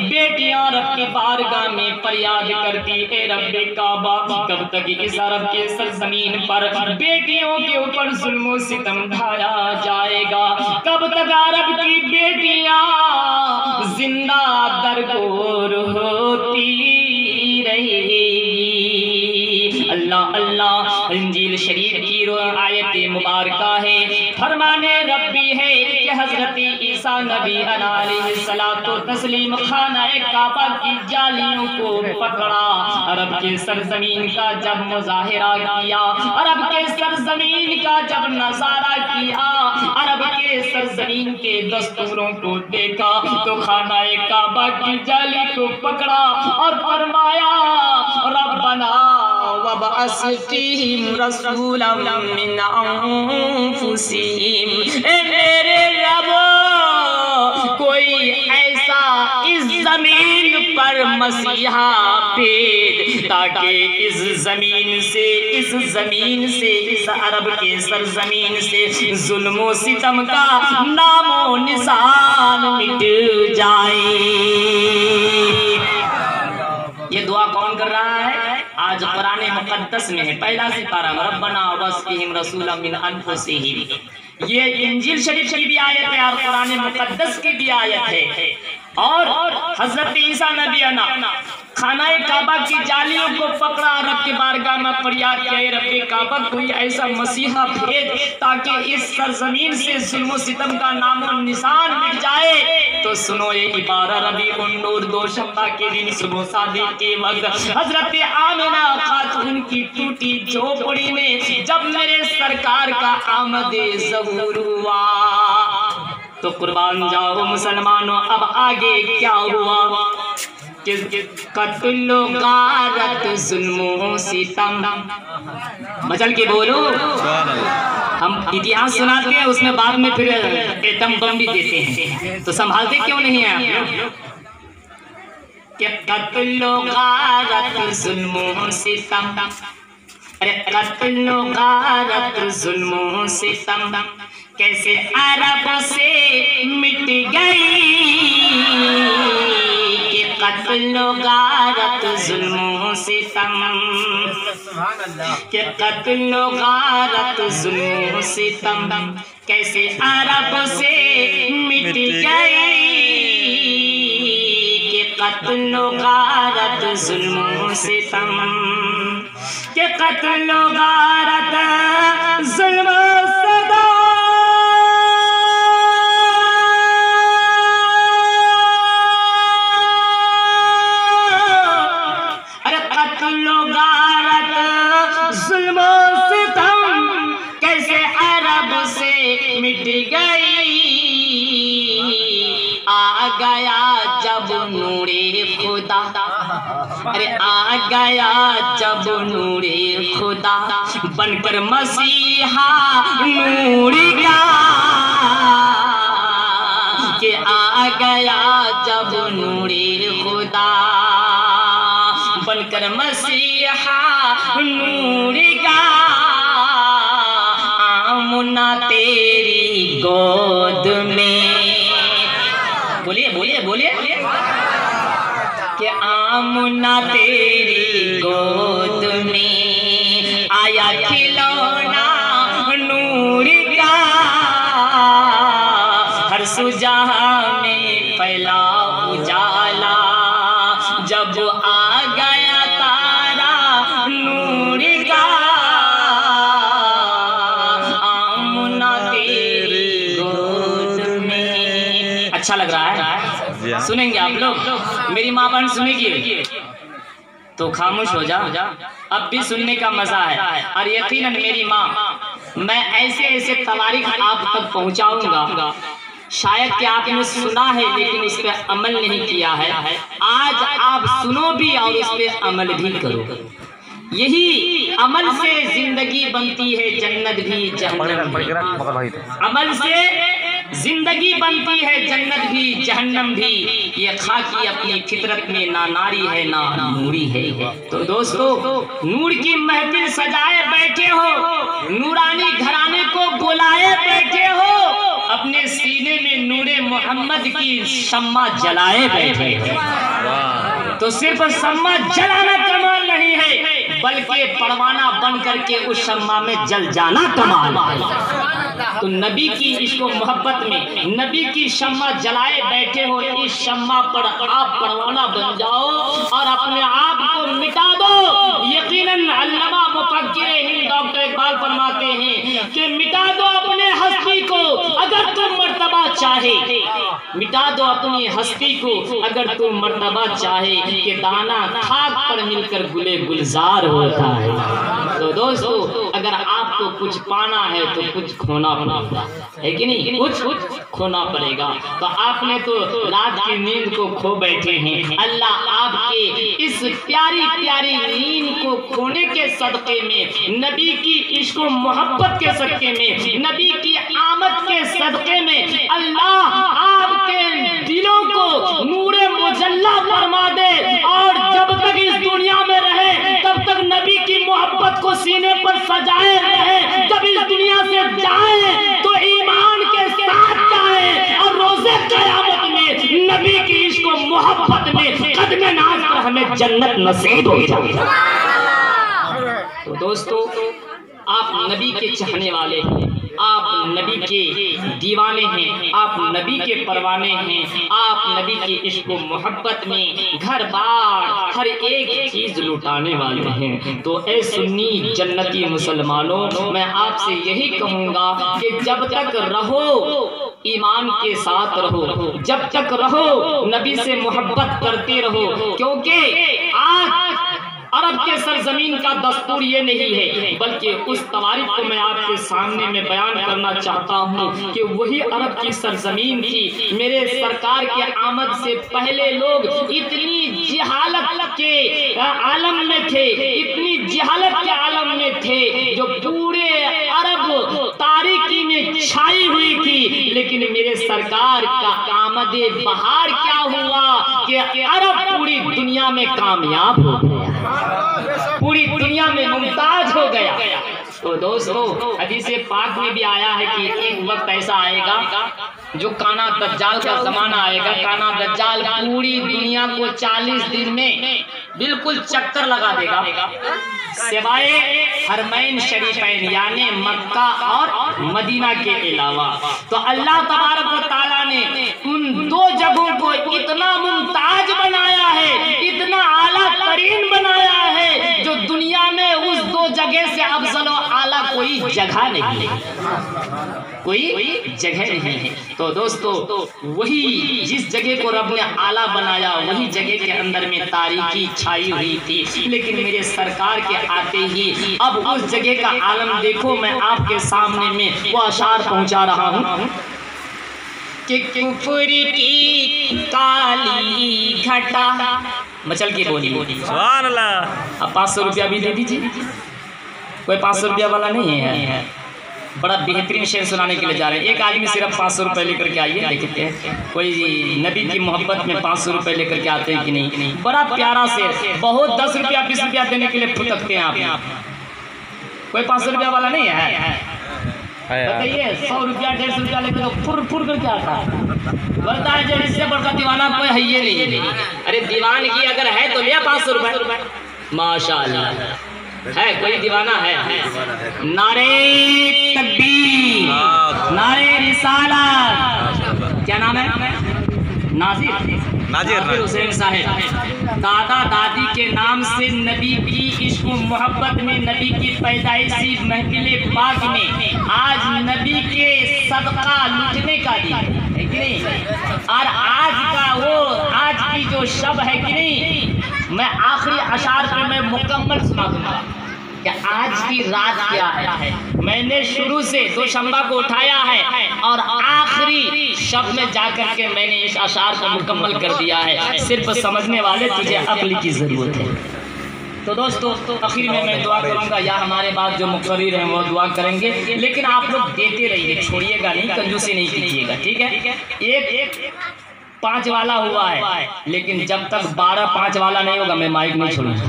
बेटियां रब के बारगाह में फरियाद करती है, रब्बे काबा कब तक इस अरब के सरजमीन पर बेटियों के ऊपर जुल्म सितम ढाया जाएगा? कब तक अरब की बेटियां जिंदा दरगोर होती रहेगी? अल्लाह अल्लाह इंजील शरीफ की आयत मुबारका है, फरमाने रब्बी है कि हजरत ईसा नबी अलैहिस्सलातो तस्लीम खानाए काबा की जालियों को पकड़ा, अरब के सरजमीन का जब मुजाहिरा किया, अरब के सरजमीन का जब नजारा किया, अरब के सरजमीन के दस्तूरों को देखा तो खानाए काबा की जाली को पकड़ा और फरमाया रब्बना वबअस फीहिम रसूलन मिन अंफुसिहिम, ए मेरे रब कोई ऐसा इस जमीन पर मसीहा भेज ताकि इस जमीन से इस अरब के सरजमीन से जुल्म सितम का नामो निशान मिट जाए। ये दुआ कौन कर रहा है? आज कुरान मुकद्दस में है, पहला सिपारा रब्बना वबअस रसूलन मिन अनफुसिहिम। ये इंजील शरीफ की भी आयत है और कुरान मुकद्दस की भी आयत है। और हजरत ईसा नबी आना खानाए काबा की जालियों को पकड़ा, रब के बारगाह में फरियाद किया, रब्बे काबा कोई ऐसा मसीहा भेज ताकि इस सरजमीन से जुल्म सितम का नामो निशान मिट जाए। तो सुनो ये इबारा रबीउन नूर दोशंबा के दिन सुबह शादी के वक्त हजरत आमिना खातून की टूटी झोपड़ी में जब मेरे सरकार का आमदे ज़हूर हुआ तो कुर्बान जाओ मुसलमानों, अब आगे क्या हुआ? कत्लो गारत जुल्मों सितम, मचल के बोलो। हम इतिहास सुनाते हैं उसमें बाद में फिर एटम बम भी देते हैं, तो संभालते क्यों नहीं है आप लोग? कत्लो गारत जुल्मों सितम, अरे कत्लो गारत जुल्मों सितम कैसे अरब से मिट गई, कि कत्लो गारत जुल्मों सितम, कि कत्लो गारत जुल्मों सितम कैसे अरब से मिट गई, कि कत्लो गारत जुल्मों सितम, कि कत्लो गारत जुल्मों सितम। मिट गई आ गया जब नूरे खुदा, अरे आ गया जब नूरे खुदा बनकर मसीहा नूर का, कि आ गया जब नूरे खुदा बनकर मसीहा नूर का, आमुना तेरी गोद में, बोलिए बोलिए बोलिए, कि आमुना तेरी गोद में आया खिलौना नूर का, हर सुजहां में फैला उजाला, जब आ गया तारा नूर का, आमुना तेरी गोद में। अच्छा लग रहा है? सुनेंगे आप लोग? मेरी माँ बहन सुनेगी तो खामोश हो जा, अब भी सुनने का मजा है। और यकीनन मेरी माँ, मैं ऐसे ऐसे तवारीख आप तक पहुँचाऊंगा, शायद कि आपने सुना है लेकिन इस पे अमल नहीं किया है। आज आप सुनो भी और इस पे अमल भी करो। यही अमल से जिंदगी बनती है, जन्नत भी जहन्नम भी। अमल से जिंदगी बनती है, जन्नत भी जहन्नम भी। ये खाकी अपनी फितरत में ना नारी है ना नूरी है। तो दोस्तों, नूर की महफिल सजाए बैठे हो, नूरानी घराने को बुलाए बैठे हो, अपने सीने में नूरे मोहम्मद की शम्मा जलाए बैठे हो। तो सिर्फ शम्मा जलाना कमाल नहीं है, बल्कि परवाना बन करके उस शम्मा में जल जाना कमाल है। तो नबी की इसको मोहब्बत में नबी की शम्मा जलाए बैठे हो, इस शम्मा पर आप परवाना बन जाओ और अपने आप को मिटा दो। यकीनन अल्लामा मुफक्किर हिंद डॉक्टर इकबाल फरमाते हैं कि मिटा दो अपने हस्ती को अगर तुम मर्तबा चाहे, मिटा दो अपनी हस्ती को अगर तुम मर्तबा चाहे, कि दाना खाक पर मिलकर गुले गुलजार होता है। तो दोस्तों, अगर आपको कुछ पाना है तो कुछ खोना पड़ेगा, है कि नहीं? कुछ खोना पड़ेगा। तो आपने तो रात की नींद को खो बैठे हैं। अल्लाह आपके इस प्यारी प्यारी नींद को खोने के सदके में, नबी की इश्क व मोहब्बत के सदके में, नबी की आमद के सदके में अल्लाह आपके दिलों को नूरे मुजल्ला फरमा दे, और जब तक इस दुनिया में रहे तब तक नबी की मोहब्बत को सीने पर सजाए रहे। जब इस दुनिया से जाए तो ईमान के साथ जाए और रोज़े क़यामत में नबी की इश्क व मोहब्बत में कदमे नाज़ पर हमें जन्नत नसीब हो जाए। तो दोस्तों, आप नबी के चाहने वाले हैं, आप नबी के दीवाने हैं, आप नबी के परवाने हैं, आप नबी की इश्क व मोहब्बत में घर बार हर एक चीज लुटाने वाले हैं। तो ऐ सुन्नी जन्नती मुसलमानों, मैं आपसे यही कहूँगा कि जब तक रहो ईमान के साथ रहो, जब तक रहो नबी से मोहब्बत करते रहो, क्योंकि आज अरब के सरजमीन का दस्तूर ये नहीं है, बल्कि उस तवारीख को मैं आपके सामने में बयान करना चाहता हूँ कि वही अरब की सरजमीन थी। मेरे सरकार के आमद से पहले लोग इतनी जिहालत के आलम में थे, इतनी जिहालत के आलम में थे जो पूरे अरब तारीकी में छाई हुई थी। लेकिन मेरे सरकार का आमदे बहार क्या हुआ कि अरब पूरी दुनिया में कामयाब हो गया, पूरी दुनिया में मुमताज हो गया। तो दोस्तों, हदीस पाक में भी आया है कि एक वक्त ऐसा आएगा जो काना दज्जाल का जमाना आएगा। काना दज्जाल पूरी दुनिया को 40 दिन में बिल्कुल चक्कर लगा देगा, सिवाय हरमैन शरीफैन यानी मक्का और मदीना के अलावा। तो अल्लाह तबारक व तआला ने उन दो जगहों को इतना मुमताज बनाया है, इतना आला तरीन बनाया है, जो दुनिया में उस दो जगह से अफजल व आला कोई जगह नहीं है, कोई जगह नहीं है। तो दोस्तों, वही जिस जगह को रब ने आला बनाया, वही जगह के अंदर में तारीकी छाई हुई थी। लेकिन मेरे सरकार के आते ही अब उस जगह का आलम देखो। मैं आपके सामने में वो अशार पहुंचा रहा हूँ कि कुफ्र की काली घटा मचल के बोली। सुभान अल्लाह। अब 500 रुपया भी दे दीजिए। कोई 500 रुपया वाला नहीं है? बड़ा बेहतरीन शेर सुनाने के लिए जा रहे हैं। एक आदमी सिर्फ 500 रुपये लेकर के आइए, देखते हैं कोई नबी की मोहब्बत में 500 रुपये लेकर के आते हैं कि नहीं। बड़ा प्यारा शेर, बहुत 10 रुपया 20 रुपया देने के लिए फुटकते हैं आप। कोई 500 रुपया वाला नहीं है? बताइए। 100 रुपया 150 रुपया लेकर तो फुर फुर करके आता है, बोलता है जो इससे बड़का दीवाना कोई है ये नहीं। अरे दीवानगी अगर है तो लिया 500 रुपये, माशाअल्लाह। है कोई दीवाना है? नारे तकबीर, नारे रिसालत। क्या नाम है? नाजिर हुसैन साहब। दादा दादी के नाम से नबी की इश्क मोहब्बत में, नबी की पैदाइशी महफिल पाक में आज नबी के सदका लुटने का दिन है कि नहीं। और आज की जो शब है कि नहीं, मैं आखिरी अशार पे मैं मुकम्मल सुना दूंगा कि आज की रात क्या है। मैंने शुरू से दोशंबा को उठाया है और आखिरी शब में जाकर के मैंने इस अशार को मुकम्मल कर दिया है। सिर्फ समझने वाले तुझे अक्ल की जरूरत है। तो दोस्तों आखिर में मैं दुआ करूंगा, या हमारे बाद जो मुकर्रिर हैं वो दुआ करेंगे, लेकिन आप लोग देते रहिए, छोड़िएगा नहीं, कंजूसी नहीं कीजिएगा, ठीक है। एक 5 वाला हुआ है, लेकिन जब तक 12 5 वाला नहीं होगा मैं माइक नहीं छोड़ूंगा,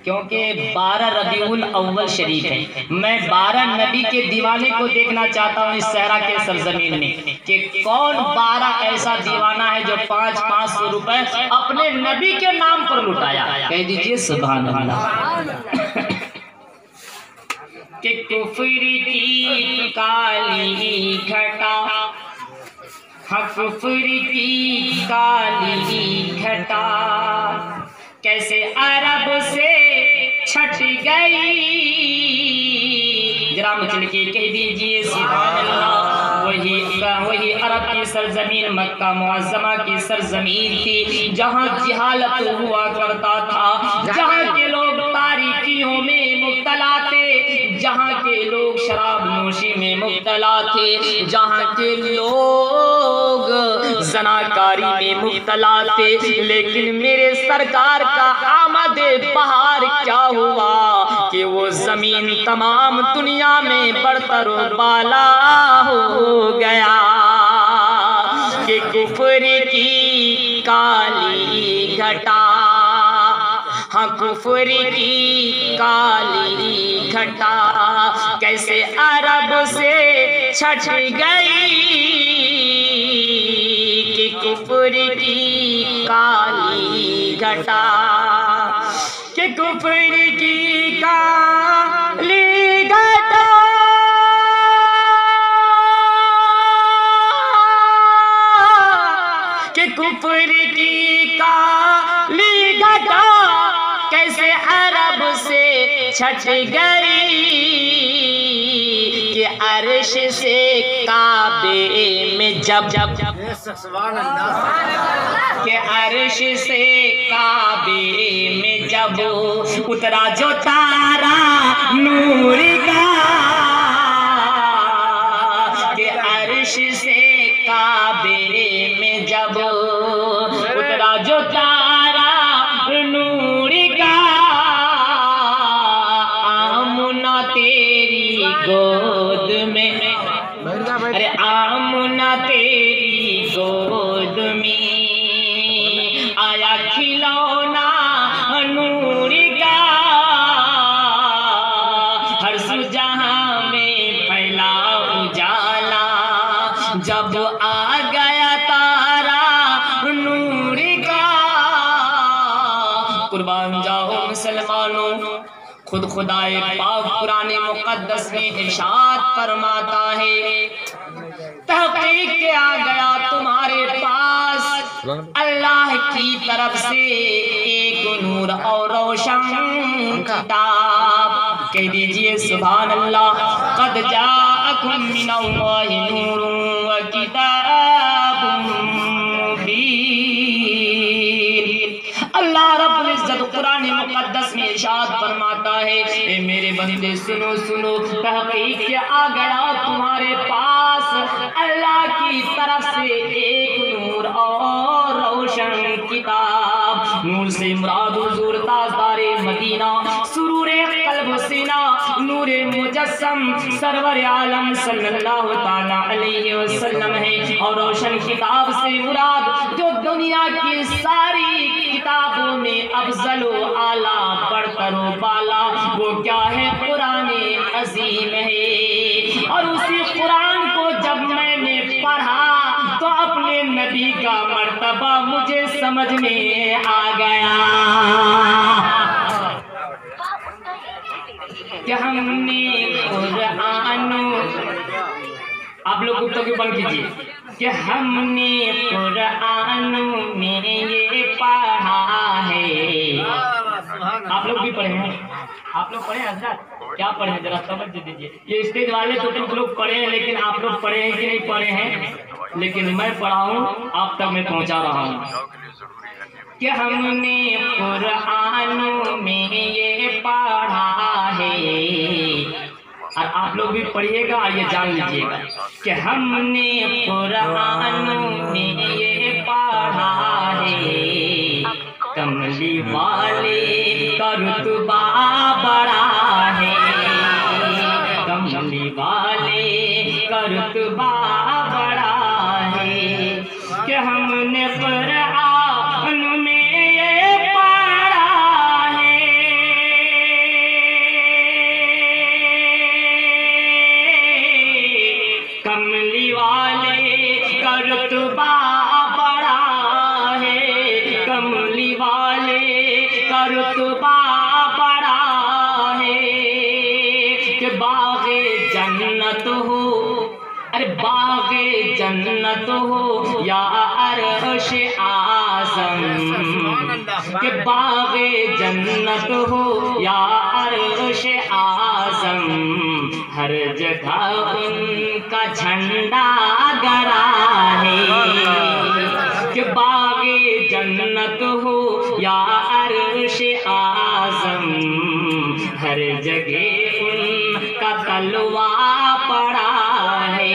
क्योंकि 12 रबीउल अव्वल शरीफ है। मैं 12 नबी के दीवाने को देखना चाहता हूँ इस सहरा के सरजमीन में, कि कौन 12 ऐसा दीवाना है जो 500 रुपए अपने नबी के नाम पर लुटाया। कह दीजिए सुभान अल्लाह। कि कुफ्र की काली घटा, कुफ्र की काली घटा कैसे अरब से छट गई। जरा मचल के कह दीजिए सुभान अल्लाह। वही अरब की सरजमीन मक्का मुअज़्ज़मा की सरजमीन थी, जहाँ जिहालत हुआ करता था, जहाँ के लोग तारीकियों में मुब्तला थे, जहाँ के लोग शराब नोशी में मुब्तला थे, जहाँ के लोग ज़नाकारी में मुब्तला थे। लेकिन मेरे सरकार का आमदे बहार क्या हुआ कि वो जमीन तमाम दुनिया में बरतर बाला हो गया। कि कुफ्र की काली घटा, हाँ कुफ्र की काली घटा कैसे अरब से छट गई। कि कुफ्र की काली घटा, कि कुफ्र की काली घटा, कि कुफ्र की काली घटा कैसे अरब से छट गई। कि अर्श से काबे में जब कि अर्श से काबे में जब उतरा जो तारा नूर का। कि अर्श से काबे में जब उतरा जो तारा नूर का। आमुना तेरी गोद में, अरे आमुना तेरी गोद में आया खिलौना नूर का। हर सुजहां में फैला उजाला, जब आ गया तारा नूर का। कुर्बान जाओ मुसलमानों, खुद खुदाए पाक कुरान मुक़द्दस में इरशाद फरमाता है, तहक़ीक़ के आ गया तुम्हारे पास अल्लाह की तरफ से एक नूर और रोशन किताब। कह दीजिए सुभान अल्लाह। क़द जाअकुम मिनल्लाहि नूरुन व किताबुम मुबीन। अल्लाह रब्बुल इज़्ज़त कुरान मुक़द्दस में इरशाद फरमाता है, ए मेरे बंदे सुनो सुनो, तहक़ीक़ के आ गया तुम्हारे पास अल्लाह की तरफ से एक नूर और रोशन किताब। नूर से मुराद हुज़ूर ताजदारे मदीना, सुरूरे क़ल्ब सीना, नूरे मुजस्सम सरवर आलम सल्लल्लाहु ताला अलैहि वसल्लम है। और रोशन किताब से मुराद जो दुनिया की सारी किताबों में अफजल व आला बरतर व बाला, वो क्या है? कुराने अजीम है। और उसी कुरान को जब मैंने पढ़ा तो अपने नबी का मर्तबा मुझे समझ में आ गया कि हमने कुरान, आप लोग गुप्ता की बंद कीजिए, कि हमने कुरान में ये पढ़ा है। आप लोग भी पढ़े हैं? आप लोग पढ़े हज़रत? क्या पढ़े हैं जरा समझ दीजिए। ये स्टेज वाले तो कुछ लोग पढ़े हैं, लेकिन आप लोग पढ़े हैं कि नहीं पढ़े हैं? लेकिन मैं पढ़ा हूँ, आप तक मैं पहुँचा रहा हूँ कि हमने कुरान में ये पढ़ा है, और आप लोग भी पढ़िएगा और ये जान लीजिएगा कि हमने कुरान में ये पढ़ा है, कमली वाले का रुतबा बड़ा है, कमली वाले का रुतबा बड़ा है, कि हमने कुरान में ये पढ़ा है, कमली वाले का रुतबा बड़ा है, कमली वाले का रुतबा बड़ा है, कि बाग़े जन्नत हो, अरे बाग़े जन्नत हो या अर्श आज़म, कि बाग़े जन्नत हो या अर्श आज़म, हर जगह उनका झंडा गड़ा है, कि बाग़े जन्नत हो या अर्श आज़म, हर जगह उनका तलवा पड़ा है।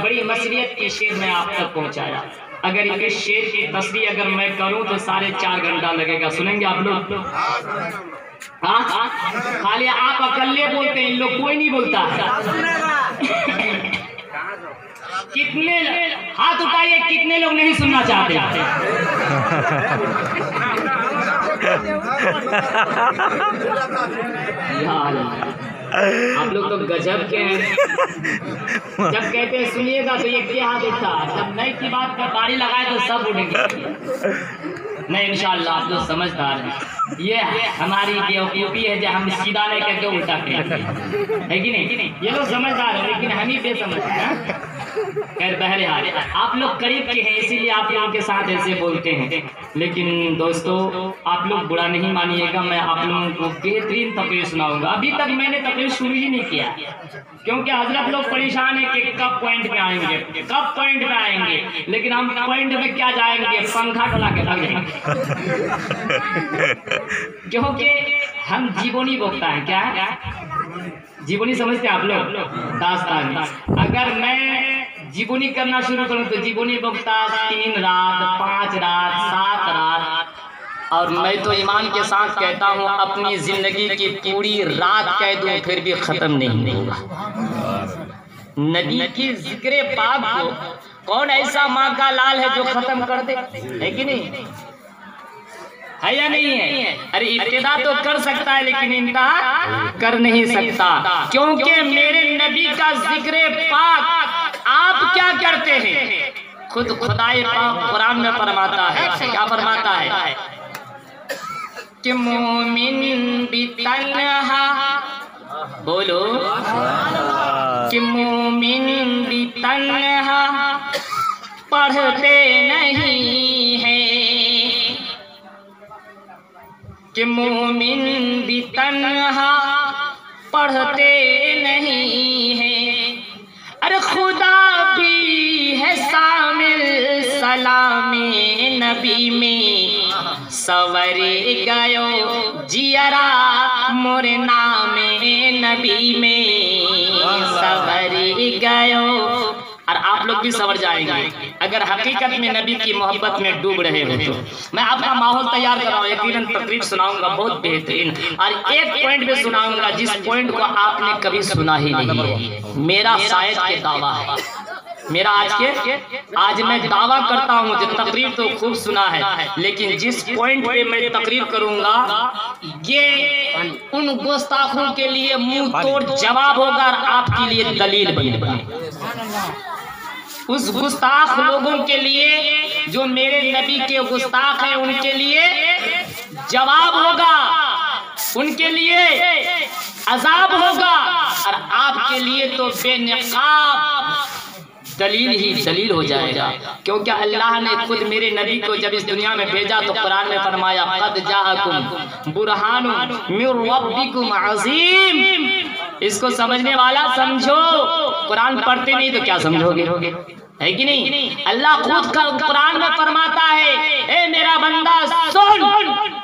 बड़ी मसलियत के शेर में आप तक पहुंचाया। अगर इनके शेर की तस्वीर अगर मैं करूं तो 4.5 घंटा लगेगा। सुनेंगे आप लोग? हाँ, खाली आप अकेले बोलते हैं, इन लोग कोई नहीं बोलता। कितने हाथ उठाइए, कितने लोग नहीं सुनना चाहते? आप लोग तो गजब के हैं। जब कहते हैं सुनिएगा तो ये क्या हाथ उठता, जब नई की बात का बारी लगाए तो सब उठेंगे। नहीं, इंशाअल्लाह आप लोग समझदार हैं। ये हमारी बेवकूफ़ी है जो हम सीधा नहीं करके उल्टा कहते हैं, है कि नहीं? ये लोग समझदार हैं लेकिन हम ही बेसमझ हैं। खैर बहरहाल आप लोग करीब के हैं इसीलिए आप लोगों के साथ ऐसे बोलते हैं। लेकिन दोस्तों आप लोग बुरा नहीं मानिएगा, मैं आप लोगों को बेहतरीन तकरीर सुनाऊंगा। अभी तक मैंने तकरीर शुरू ही नहीं किया क्योंकि हजरत लोग परेशान है कि कब पॉइंट में आएंगे, कब पॉइंट में आएंगे। लेकिन हम पॉइंट में क्या जाएंगे, पंखा चला के लग जाएंगे। क्योंकि हम जीवनी बोलता है। क्या है जीवनी? समझते हैं आप लोग? दास्तान। अगर मैं जीवनी करना शुरू करूं तो जीवनी बोलता 3 रात 5 रात 7 रात, और मैं तो ईमान के साथ कहता हूं अपनी जिंदगी की पूरी रात कह दूं फिर भी खत्म नहीं होगा। नबी की जिक्र पाक को कौन ऐसा माँ का लाल है जो खत्म कर दे, है कि नहीं? है या नहीं है? अरे इब्तिदा तो कर सकता है लेकिन इंतहा कर नहीं सकता, क्योंकि मेरे नबी का जिक्र पाक आप क्या करते हैं? खुद खुदाए पाक कुरान में फरमाता है। क्या फरमाता है? कि मोमिन भी तन्हा, बोलो, कि मोमिन भी तन्हा पढ़ते नहीं है, कि मोमिन भी तन्हा पढ़ते नहीं है। अरे खुदा भी है शामिल सलामे नबी में, सवरे गयो जियरा मोरे नामे नबी में, सवरे गयो। और आप लोग भी सवर जाएंगे अगर हकीकत में नबी की मोहब्बत में डूब रहे हो तो। मैं आपका माहौल तैयार कर रहा हूँ, यकीनन तकरीर सुनाऊंगा बहुत बेहतरीन, और एक पॉइंट भी सुनाऊंगा जिस पॉइंट को आपने कभी सुना ही नहीं है। मेरा शायद के दावा है, मेरा आज मैं दावा करता हूँ जो तकरीर तो खूब सुना है, लेकिन जिस पॉइंट पे मैं तकरीर करूंगा ये उन गुस्ताखों के लिए मुंह तोड़ जवाब होगा और आपके लिए दलील बनेगा। उस गुस्ताख लोगों के लिए जो मेरे नबी के गुस्ताख हैं उनके लिए जवाब होगा, उनके लिए अजाब होगा, और आपके लिए तो बेनकाब दलील ही दलील हो जाएगा। क्योंकि अल्लाह ने खुद मेरे नबी को जब इस दुनिया में भेजा तो कुरान में फरमाया क़द जाअकुम बुरहानुम मिर रब्बिकुम अज़ीम। इसको समझने वाला समझो, कुरान पढ़ते नहीं तो क्या समझोगे? है कि नहीं? अल्लाह खुद कुरान में फरमाता है, ए मेरा बंदा सुन,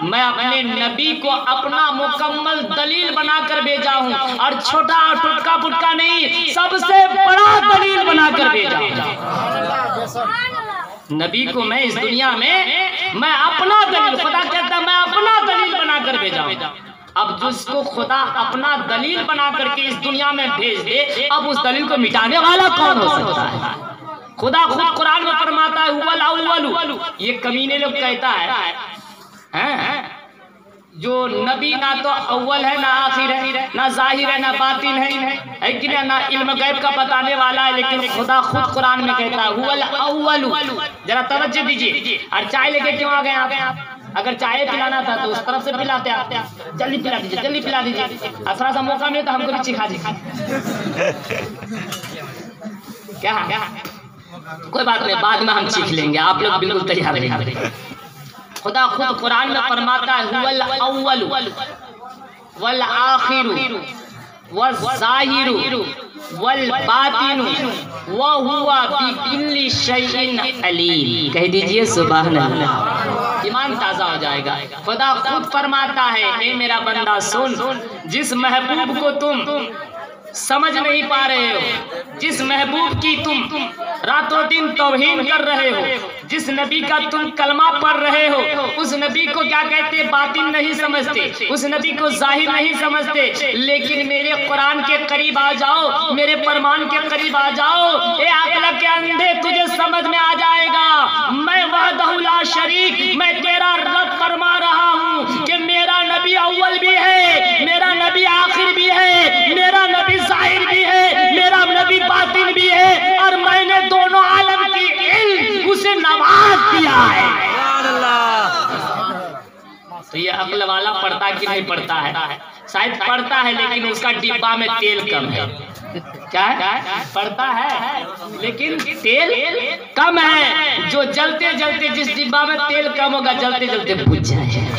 मैं अपने नबी को अपना मुकम्मल दलील बनाकर भेजा हूँ, और छोटा टुटका पुटका नहीं, सबसे बड़ा दलील बनाकर भेजा हूँ। नबी को मैं इस दुनिया में मैं अपना दलील, खुदा कहता मैं अपना दलील बनाकर भेजा हूँ। अब जिसको खुदा अपना दलील बना करके इस दुनिया में भेज दे, अब उस दलील को मिटाने वाला कौन हो सकता है? खुदा खुद कुरान में फरमाता है हुवल अव्वलु। ये कमीने लोग कहता है जो नबी ना तो अव्वल है, ना आखिर है, ना जाहिर है, ना बातिन है कि ना इल्म गैब का बताने वाला है, लेकिन खुदा खुद कुरान में कहता है हुवल अव्वलु। जरा तवज्जो दीजिए। और चाय लेके क्यों आ गए आप? अगर चाय पिलाना था तो उस तरफ से पिलाते आप, जल्दी पिला दीजिए, जल्दी पिला दीजिए। थोड़ा सा मौका मिले तो हमको भी सिखा दीजिए। क्या कोई बात नहीं, बाद में हम सीख लेंगे, आप लोग बिल्कुल तैयार रहिए। खुदा खुद कुरान में फरमाता है हुवल अव्वलु वल आखिरु वज़ाहिरु वल बातिनु व हुवा बिकुल्लि शैइन अलीम। कह दीजिए सुभान अल्लाह, ईमान ताज़ा हो जाएगा। खुदा खुद फरमाता है, ए मेरा बंदा सुन, जिस महबूब को तुम समझ नहीं पा रहे हो, जिस महबूब की तुम रातों दिन तौहीन कर रहे हो, जिस नबी का तुम कलमा पढ़ रहे हो, उस नबी को क्या कहते बातिन नहीं समझते, उस नबी को जाहिर नहीं समझते। लेकिन मेरे कुरान के करीब आ जाओ, मेरे फरमान के करीब आ जाओ, ए अक्ल के अंधे तुझे समझ में आ जाएगा। मैं वहदहु ला शरीक, मैं तेरा रब फरमा रहा हूँ कि मेरा नबी अव्वल भी है, मेरा नबी आखिर भी है, मेरा नबी जाहिर भी है, मेरा नबी बातिन भी है, और मैंने दोनों आलम की इल्म उसे नवाज दिया है। तो ये अक्ल वाला पढ़ता कि नहीं पढ़ता है? शायद पढ़ता है, लेकिन उसका डिब्बा में तेल कम है। क्या है? पढ़ता है लेकिन तेल कम है। जो जलते जलते, जिस डिब्बा में तेल कम होगा, जलते जलते बुझ जाए,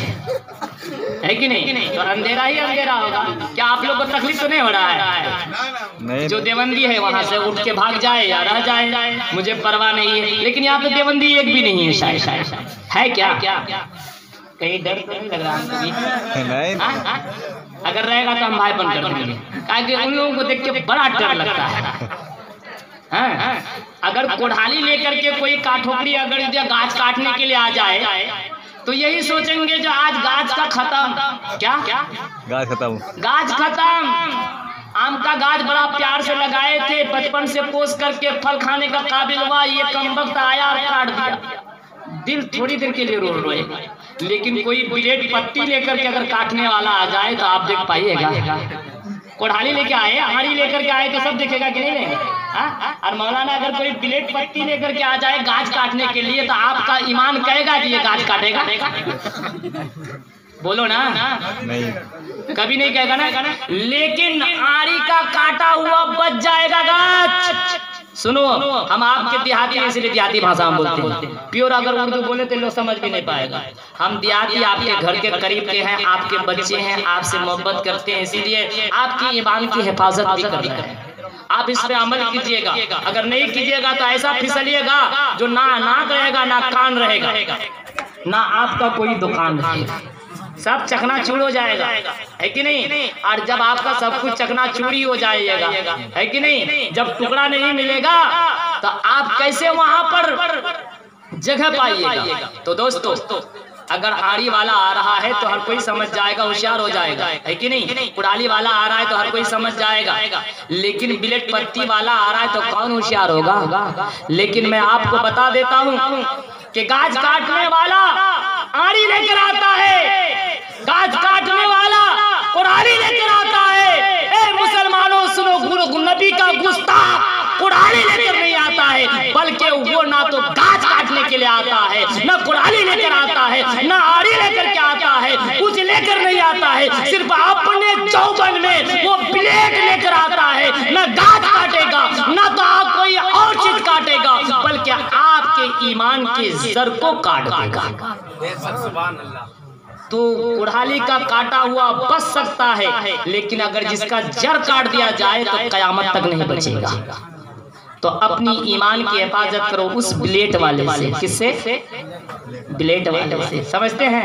है कि नहीं? तो अंधेरा ही अंधेरा होगा। क्या आप लोग को तकलीफ तो नहीं हो रहा है? जो देवंदी है वहां से उठ के भाग जाए या रह जाए, मुझे परवाह नहीं है। लेकिन यहाँ पे देवंदी एक भी नहीं है, शायद है क्या? कहीं डर तो नहीं लग रहा नहीं? अगर रहेगा तो हम भाईपन कर देंगे, क्योंकि उन लोगों को देख के बड़ा डर लगता है। अगर कोढ़ाली लेकर के कोई काठोकरी अगर गाछ काटने के लिए आ जाए, तो यही सोचेंगे जो आज गाछ का खत्म। क्या गाछ खत्म। आम का गाछ बड़ा प्यार से लगाए थे, बचपन से पोस करके फल खाने का काबिल हुआ, ये कमबख्त आया और काट दिया। दिल थोड़ी देर के लिए रो रोएगा, लेकिन कोई ब्लेड पत्ती लेकर के अगर काटने वाला आ जाए तो आप देख पाइएगा। कोढ़ाली लेके आए, आड़ी लेकर के आए तो सब देखेगा कि नहीं लेंगे? और मौलाना अगर कोई ब्लेड पत्ती लेकर के आ जाए गाछ काटने के लिए, तो आपका ईमान कहेगा कि ये गाछ काटेगा? बोलो ना। नहीं, कभी नहीं कहेगा ना। लेकिन आड़ी का काटा हुआ बच जाएगा गाछ। सुनो, हम आपके देहाती हैं, इसलिए देहाती भाषा में बोलते हैं। प्योर अगर उर्दू बोले तो लोग समझ भी नहीं पाएगा। हम देहाती आपके घर के करीब के हैं, आपके बच्चे हैं, आपसे मोहब्बत करते हैं, इसीलिए आपकी ईमान की हिफाजत भी करते हैं। आप इस पे अमल कीजिएगा। अगर नहीं कीजिएगा तो ऐसा फिसलिएगा जो ना नाक रहेगा, ना कान रहेगा, ना आपका कोई दुकान रहेगा, सब चकनाचूर हो जाएगा, है कि नहीं? और जब आपका सब कुछ चकनाचूरी हो जाएगा, है कि नहीं? जब टुकड़ा नहीं मिलेगा तो आप कैसे वहां पर जगह पाइएगा? तो दोस्तों, अगर आड़ी वाला आ रहा है तो हर कोई समझ जाएगा, होशियार हो जाएगा, है कि नहीं? कुड़ाली वाला आ रहा है तो हर कोई समझ जाएगा, लेकिन बिलेट पत्ती वाला आ रहा है तो कौन होशियार होगा? लेकिन मैं आपको बता देता हूँ कि गाछ काटने वाला आड़ी लेकर आता है, गाछ काटने वाला कुड़ाली लेकर आता है। ए मुसलमानों सुनो, गुरु नबी का गुस्ताख कुड़ाली लेकर नहीं आता है, बल्कि वो ना तो गाछ काटने के लिए आता है, ना कुड़ाली लेकर आता है, ना आड़ी लेकर के आता है, कुछ लेकर नहीं आता है। सिर्फ अपने चौबन में वो ब्लेड लेकर आता है। ना गाछ काटेगा, ना तो आप कोई और चीज काटेगा, बल्कि आपके ईमान के जर को काट देगा। तो कुड़ाली का काटा हुआ बच सकता है, लेकिन अगर जिसका जड़ काट दिया जाए तो कयामत तक नहीं बचेगा। तो अपनी ईमान की हिफाजत करो उस ब्लेड वाले से। किससे? ब्लेड वाले से। समझते हैं?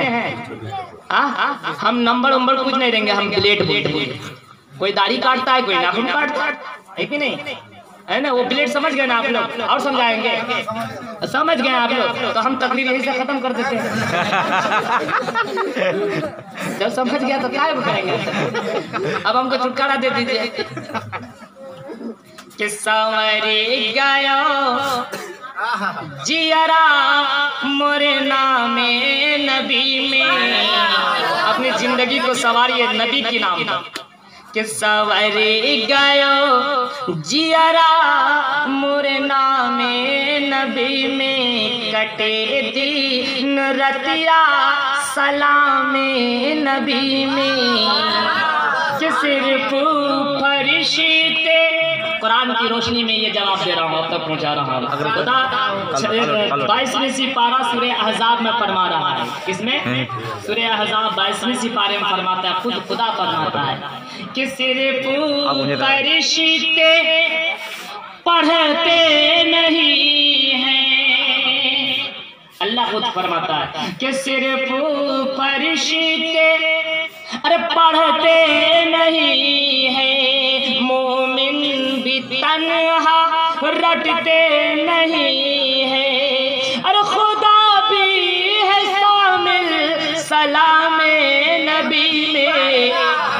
हम नंबर वंबर कुछ नहीं देंगे, हम ब्लेड बोलेंगे। कोई दाढ़ी काटता है, कोई नाखून काटता है कि नहीं, है ना? वो ब्लेड समझ गए ना आप लोग? और समझाएंगे? समझ गए आप लोग? तो हम तकरीर यही से खत्म कर देते हैं। जब समझ गया तो क्या करेंगे? अब हमको छुटकारा दे दीजिए। कि संवरी गयो जियरा मोरे नामे नबी में। अपनी जिंदगी को सवारिए नबी के नाम पर। कि संवरी गयो जियरा मोरे नामे नबी में। कटे दिन रतिया सलामे नबी में। कि सिर्फ फरिश्ते। कुरान की रोशनी में ये जवाब दे रहा हूँ, अब तक पहुँचा रहा हूँ। अगर खुदा 22वीं सिपारा सूरह अहज़ाब में फरमा रहा है। किसमें? सूरह अहज़ाब 22वीं सिपारे में फरमाता है, खुद खुदा फरमाता है कि सिर्फ फरिश्ते पढ़ते नहीं हैं। अल्लाह खुद फरमाता है कि सिर्फ फरिश्ते अरे पढ़ते नहीं हैं। मोमिन भी तन्हा रटते नहीं है। अरे खुदा भी है शामिल सलामे नबी में।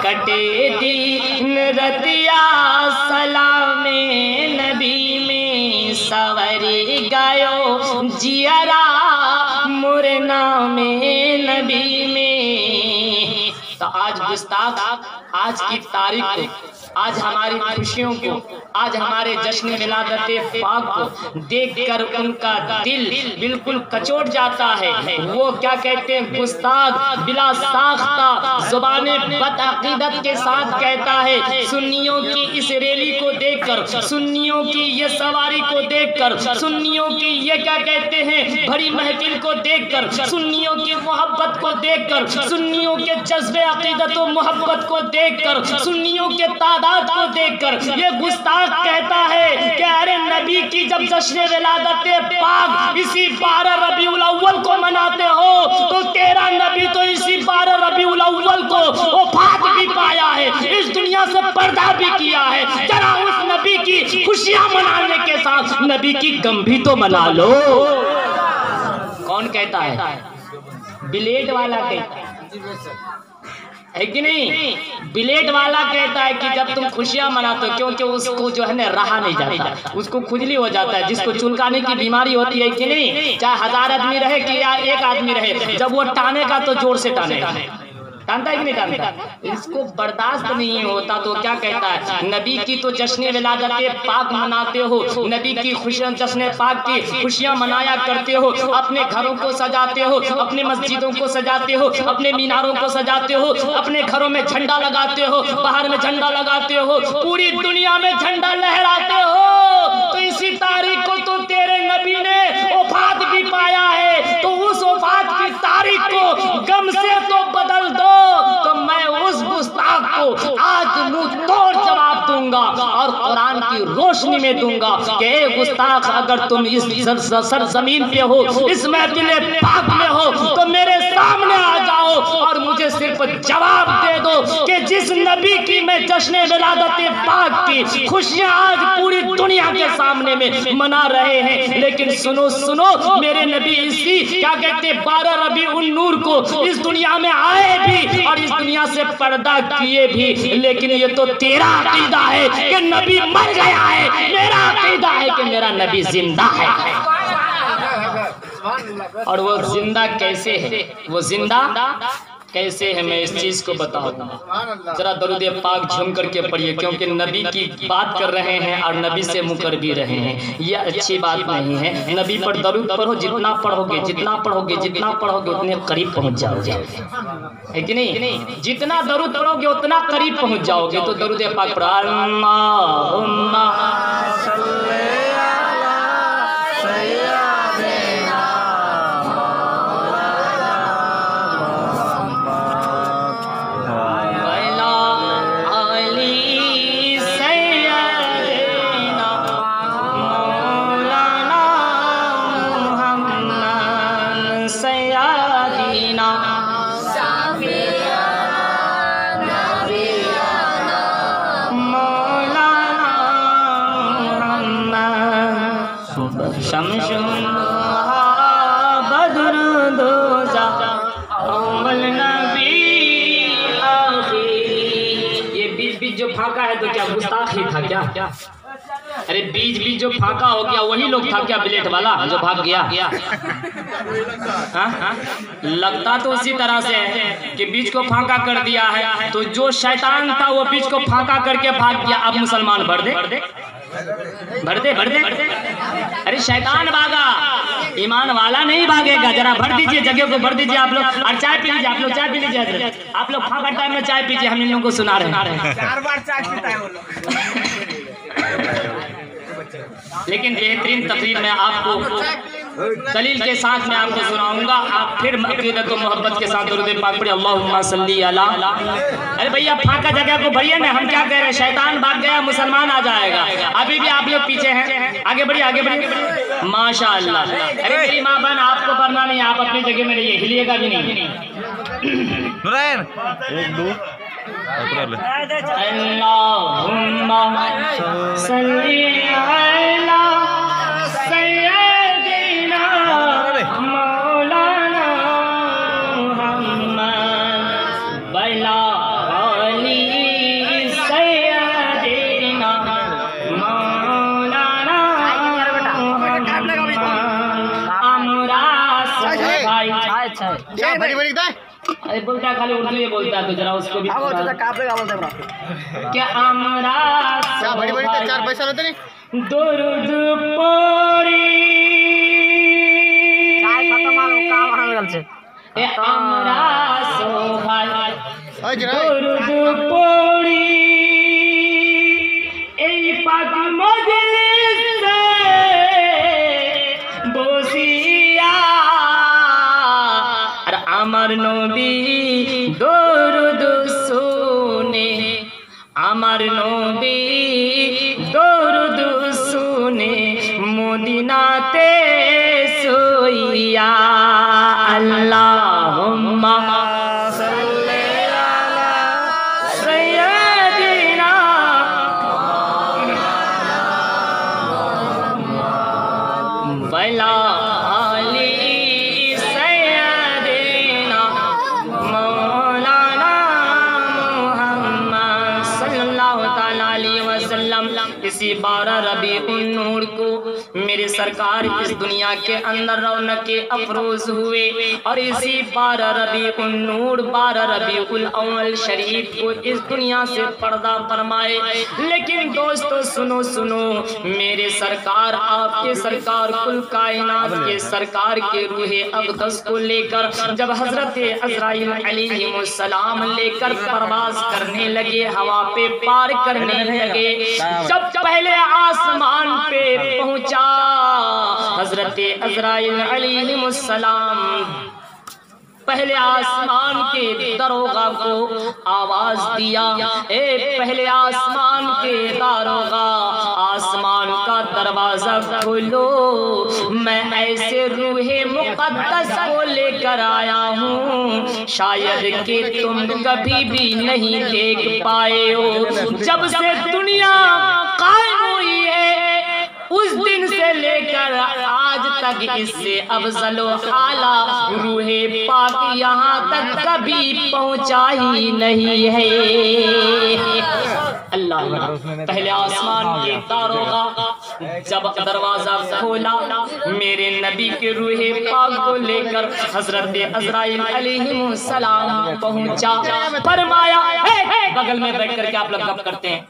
कटे दिन रतिया सलामे नबी में। सवरी गयो जियरा मोरे नामे नबी में। तो आज गुस्ताख, आज की तारीख को, आज हमारी खुशियों को, आज हमारे जश्न मिलादत पाक को देखकर उनका दिल बिल्कुल कचोट जाता है। वो क्या कहते हैं? गुस्ताख बिला साख्ता ज़ुबाने बदअक़ीदत के साथ कहता है। सुन्नियों की इस रैली को देखकर, सुन्नियों की ये सवारी को देखकर, सुन्नियों की ये क्या कहते हैं बड़ी महफिल को देखकर, सुन्नियों की मोहब्बत को देखकर, सुन्नियों के जज्बे अक़ीदत व मोहब्बत को देखकर, सुन्नियों के तादाद को देखकर ये गुस्ताख कहता है कि अरे नबी की जब जश्न विलादत पाक इसी 12 रबीउल अव्वल को मनाते हो तो तेरा नबी तो इसी 12 रबीउल अव्वल को वफात भी पाया है, इस दुनिया से पर्दा भी किया है। जरा उस नबी की खुशियां मनाने के साथ नबी की गम भी तो मना लो। कौन कहता है? ब्लेड वाला कहता है कि नहीं? ब्लेड वाला कहता है कि जब तुम खुशियां मनाते हो, क्योंकि उसको जो है ना रहा नहीं जाता, उसको खुजली हो जाता है। जिसको चुलकाने की बीमारी होती है कि नहीं, चाहे 1000 आदमी रहे कि या एक आदमी रहे, जब वो टाने का तो जोर से टानेगा। टानता है कि नहीं टानता? इसको बर्दाश्त नहीं होता तो क्या कहता है? नबी की तो जश्न विलादत पाक मनाते हो, नबी की खुशियां जश्न पाक की खुशियां मनाया करते हो, अपने घरों को सजाते हो, अपने मस्जिदों को सजाते हो, अपने मीनारों को सजाते हो, अपने घरों में झंडा लगाते हो, बाहर में झंडा लगाते हो, पूरी दुनिया में झंडा लहराते हो। तो इसी तारीख को तो तेरे नबी ने वफात भी पाया है, तो उस वफात की तारीख को गम से तो बदल दो। तो मैं उस गुस्ताख को आज मुंह तोड़ जवाब दूंगा और कुरान की रोशनी में दूंगा कि ए गुस्ताख, अगर तुम इस सरजमीन पे हो, इस महफिल पाक में हो, तो मेरे सामने आ जाओ और मुझे सिर्फ जवाब दे दो कि जिस नबी की मैं जश्न विलादत पाक की खुशियां आज पूरी दुनिया के सामने में मना रहे हैं, लेकिन सुनो सुनो, मेरे नबी इसी क्या कहते 12 रबीउल नूर को इस दुनिया में आए भी और इस दुनिया से पर्दा किए भी, लेकिन ये तो तेरा अकीदा है कि नबी मर गया है, मेरा अकीदा है कि मेरा नबी जिंदा है। और वो जिंदा कैसे है? वो जिंदा कैसे है मैं इस चीज को बताऊंगा। जरा दरूद पाक झूम करके पढ़िए, क्योंकि नबी की बात कर रहे हैं और नबी से मुकर भी रहे हैं, ये अच्छी बात नहीं है। नबी पर दरूद पढ़ो, जितना पढ़ोगे जितना पढ़ोगे जितना पढ़ोगे उतने करीब पहुंच जाओगे, है कि नहीं? जितना दरूद पढ़ोगे उतना करीब पहुंच जाओगे। तो दरूद पाक पढ़ो, अल्लाहुम्मा सल्ली अला सय्यिदिना क्या गुस्ताख ही था क्या? अरे बीच बीच जो फाका हो गया वही लोग था क्या ब्लेड वाला जो भाग गया? हाँ? लगता तो उसी तरह से है कि बीच को फाका कर दिया है, तो जो शैतान था वो बीच को फाका करके भाग गया। अब मुसलमान भर दे। अरे शैतान भागा, ईमान वाला नहीं भागेगा। जरा भर दीजिए, जगह को भर दीजिए आप लोग। और चाय पी लीजिए, आप लोग चाय पी लीजिए। आप लोग फाका टाइम में चाय पीजिए, हम इन लोगों को सुना रहे हैं। 4 बार चाय पीता है वो लोग। लेकिन बेहतरीन तकरीर में आपको दलील के साथ मैं आपको सुनाऊंगा। आप फिर अक़ीदत व मोहब्बत के साथ दुरूद पाक पढ़िए, अल्लाहुम्मा सल्ली अला। अरे भैया फाका जगह को भरिए ना, हम क्या कह रहे हैं? शैतान भाग गया, मुसलमान आ जाएगा। अभी भी आप लोग पीछे हैं, आगे बढ़िए। माशाअल्लाह। अरे मेरी माँ बहन, आपको पढ़ना नहीं, आप अपनी जगह में रहिए, हिलिएगा भी नहीं। नूरैन 1 2 अल्लाहुम्मा सल्ली अला सय्यदिना मौलाना मुहम्मद वला अली सय्यदिना मौलाना मुहम्मद। हमरा भाई अरे बोलता खाली उर्दू ये बोलता, तो जरा उसको भी क्या हमरा दुरूद पढ़ी हमरा सोहाय दुरूद पढ़ी এই পাক মজলিসে বসিয়া আর আমার নবী দরুদ শুনে, আমার নবী দরুদ শুনে মদিনাতে শুইয়া। আল্লাহুম্মা সাল্লি আলা সাইয়্যিদিনা ওয়ালা আলি সাইয়্যিদিনা मौलाना मुहम्मद सल्लल्लाहु ताला अलैहि वसल्लम। इसी 12 रबीउल नूर को मेरे सरकार इस दुनिया के अंदर रौनके अफरोज हुए, और इसी 12 रबीउल नूर 12 रबीउल अव्वल शरीफ को इस दुनिया से पर्दा फरमाए। लेकिन दोस्तों सुनो, मेरे सरकार, आपके सरकार, कुल कायनात के सरकार के रूहे अक़दस को लेकर जब हजरत अज़राइल अलैहिस्सलाम लेकर परवाज करने लगे, हवा पे पार करने लगे, जब पहले आसमान पे पहुंचा हजरत अज़राइल अलैहिस्सलाम पहले आसमान के दरोगा को आवाज दिया, ए पहले आसमान के दरोगा, आसमान का दरवाजा खोलो, मैं ऐसे रूहे मुक़द्दस को लेकर आया हूँ शायद कि तुम कभी भी नहीं देख पाए हो। जब से दुनिया कायम हुई है उस दिन से लेकर आज तक इससे अफजल आला रूहे पाक यहाँ तक कभी पहुँचा ही नहीं है। अल्लाह पहले आसमान के दारोगा जब दरवाजा खोला, मेरे नबी के रूहे पाक को लेकर हजरत अज़राइल अलैहिस्सलाम पहुँचा। फरमाया बगल में बैठ करके आप लोग गप करते हैं,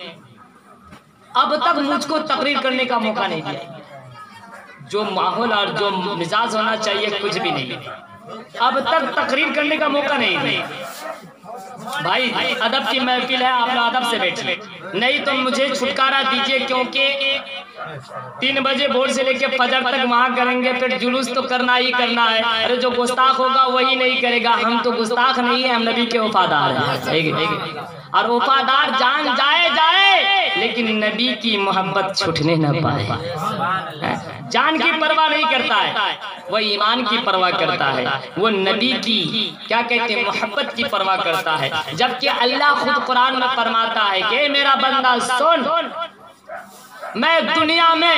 अब तक मुझको तकरीर करने का मौका नहीं दिया। जो माहौल और जो मिजाज होना चाहिए कुछ भी नहीं, अब तक तकरीर करने का मौका नहीं। भाई अदब की महफिल है, आप लोग अदब से बैठिए, नहीं तो मुझे छुटकारा दीजिए, क्योंकि 3 बजे भोर से लेके फजर तक वहाँ करेंगे, फिर जुलूस तो करना ही करना है। अरे जो गुस्ताख होगा वही नहीं करेगा, हम तो गुस्ताख नहीं है, हम नबी के वफादार हैं। और वफादार जान जाए लेकिन नबी की मोहब्बत छूटने न पाए। जान की परवाह नहीं करता है, वो ईमान की परवाह करता है, वो नबी की क्या कहते हैं मोहब्बत की परवाह करता है। जबकि अल्लाह खुद कुरान में फरमाता है कि मेरा बंदा सुन, मैं दुनिया में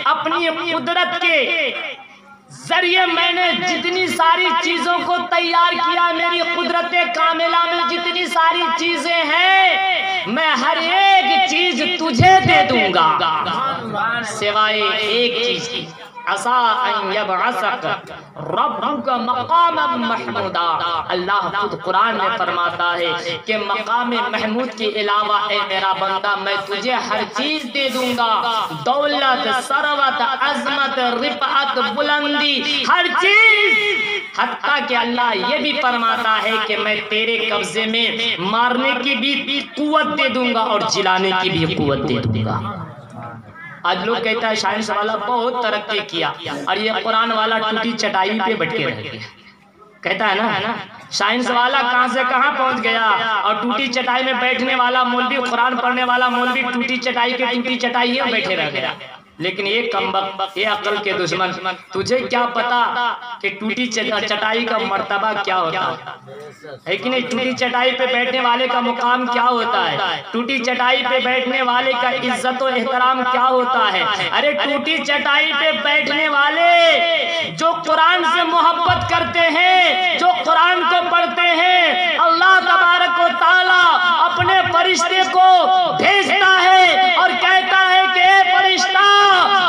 अपनी कुदरत के जरिए मैंने जितनी सारी चीजों को तैयार किया, मेरी कुदरत कामिला में जितनी सारी चीजें हैं, मैं हर एक चीज तुझे दे दूंगा सिवाय एक चीज की। असा रब्बुका मक़ामम महमूदा। अल्लाह खुद कुरान में फरमाता है कि मकाम महमूद के अलावा ए मेरा बंदा मैं तुझे हर चीज दे दूंगा, दौलत, सरवत, अजमत, रिफअत, बुलंदी, हर चीज। हत्ता कि अल्लाह ये भी फरमाता है कि मैं तेरे कब्जे में मारने की भी कुव्वत दे दूंगा और जिलाने की भी कुव्वत दे दूंगा। आज लोग कहता है साइंस वाला बहुत तरक्की किया और ये कुरान वाला टूटी चटाई पे बैठ के रह गया। कहता है ना साइंस वाला कहां से कहां पहुंच गया और टूटी चटाई में बैठने वाला मौलवी, कुरान पढ़ने वाला मौलवी टूटी चटाई के टूटी चटाई में बैठे रह गया। लेकिन ये कमबख्त, ये अकल के दुश्मन, तुझे क्या पता कि टूटी चटाई का मर्तबा क्या होता है कि नहीं? टूटी चटाई पे बैठने वाले का मुकाम क्या होता है? टूटी चटाई पे बैठने वाले का इज्जत और एहतराम क्या होता है? अरे टूटी चटाई पे बैठने वाले जो कुरान से मोहब्बत करते हैं, जो कुरान को पढ़ते हैं, अल्लाह तबारक व तआला अपने फरिश्ते को भेजता है और कहता है कि फरिश्ता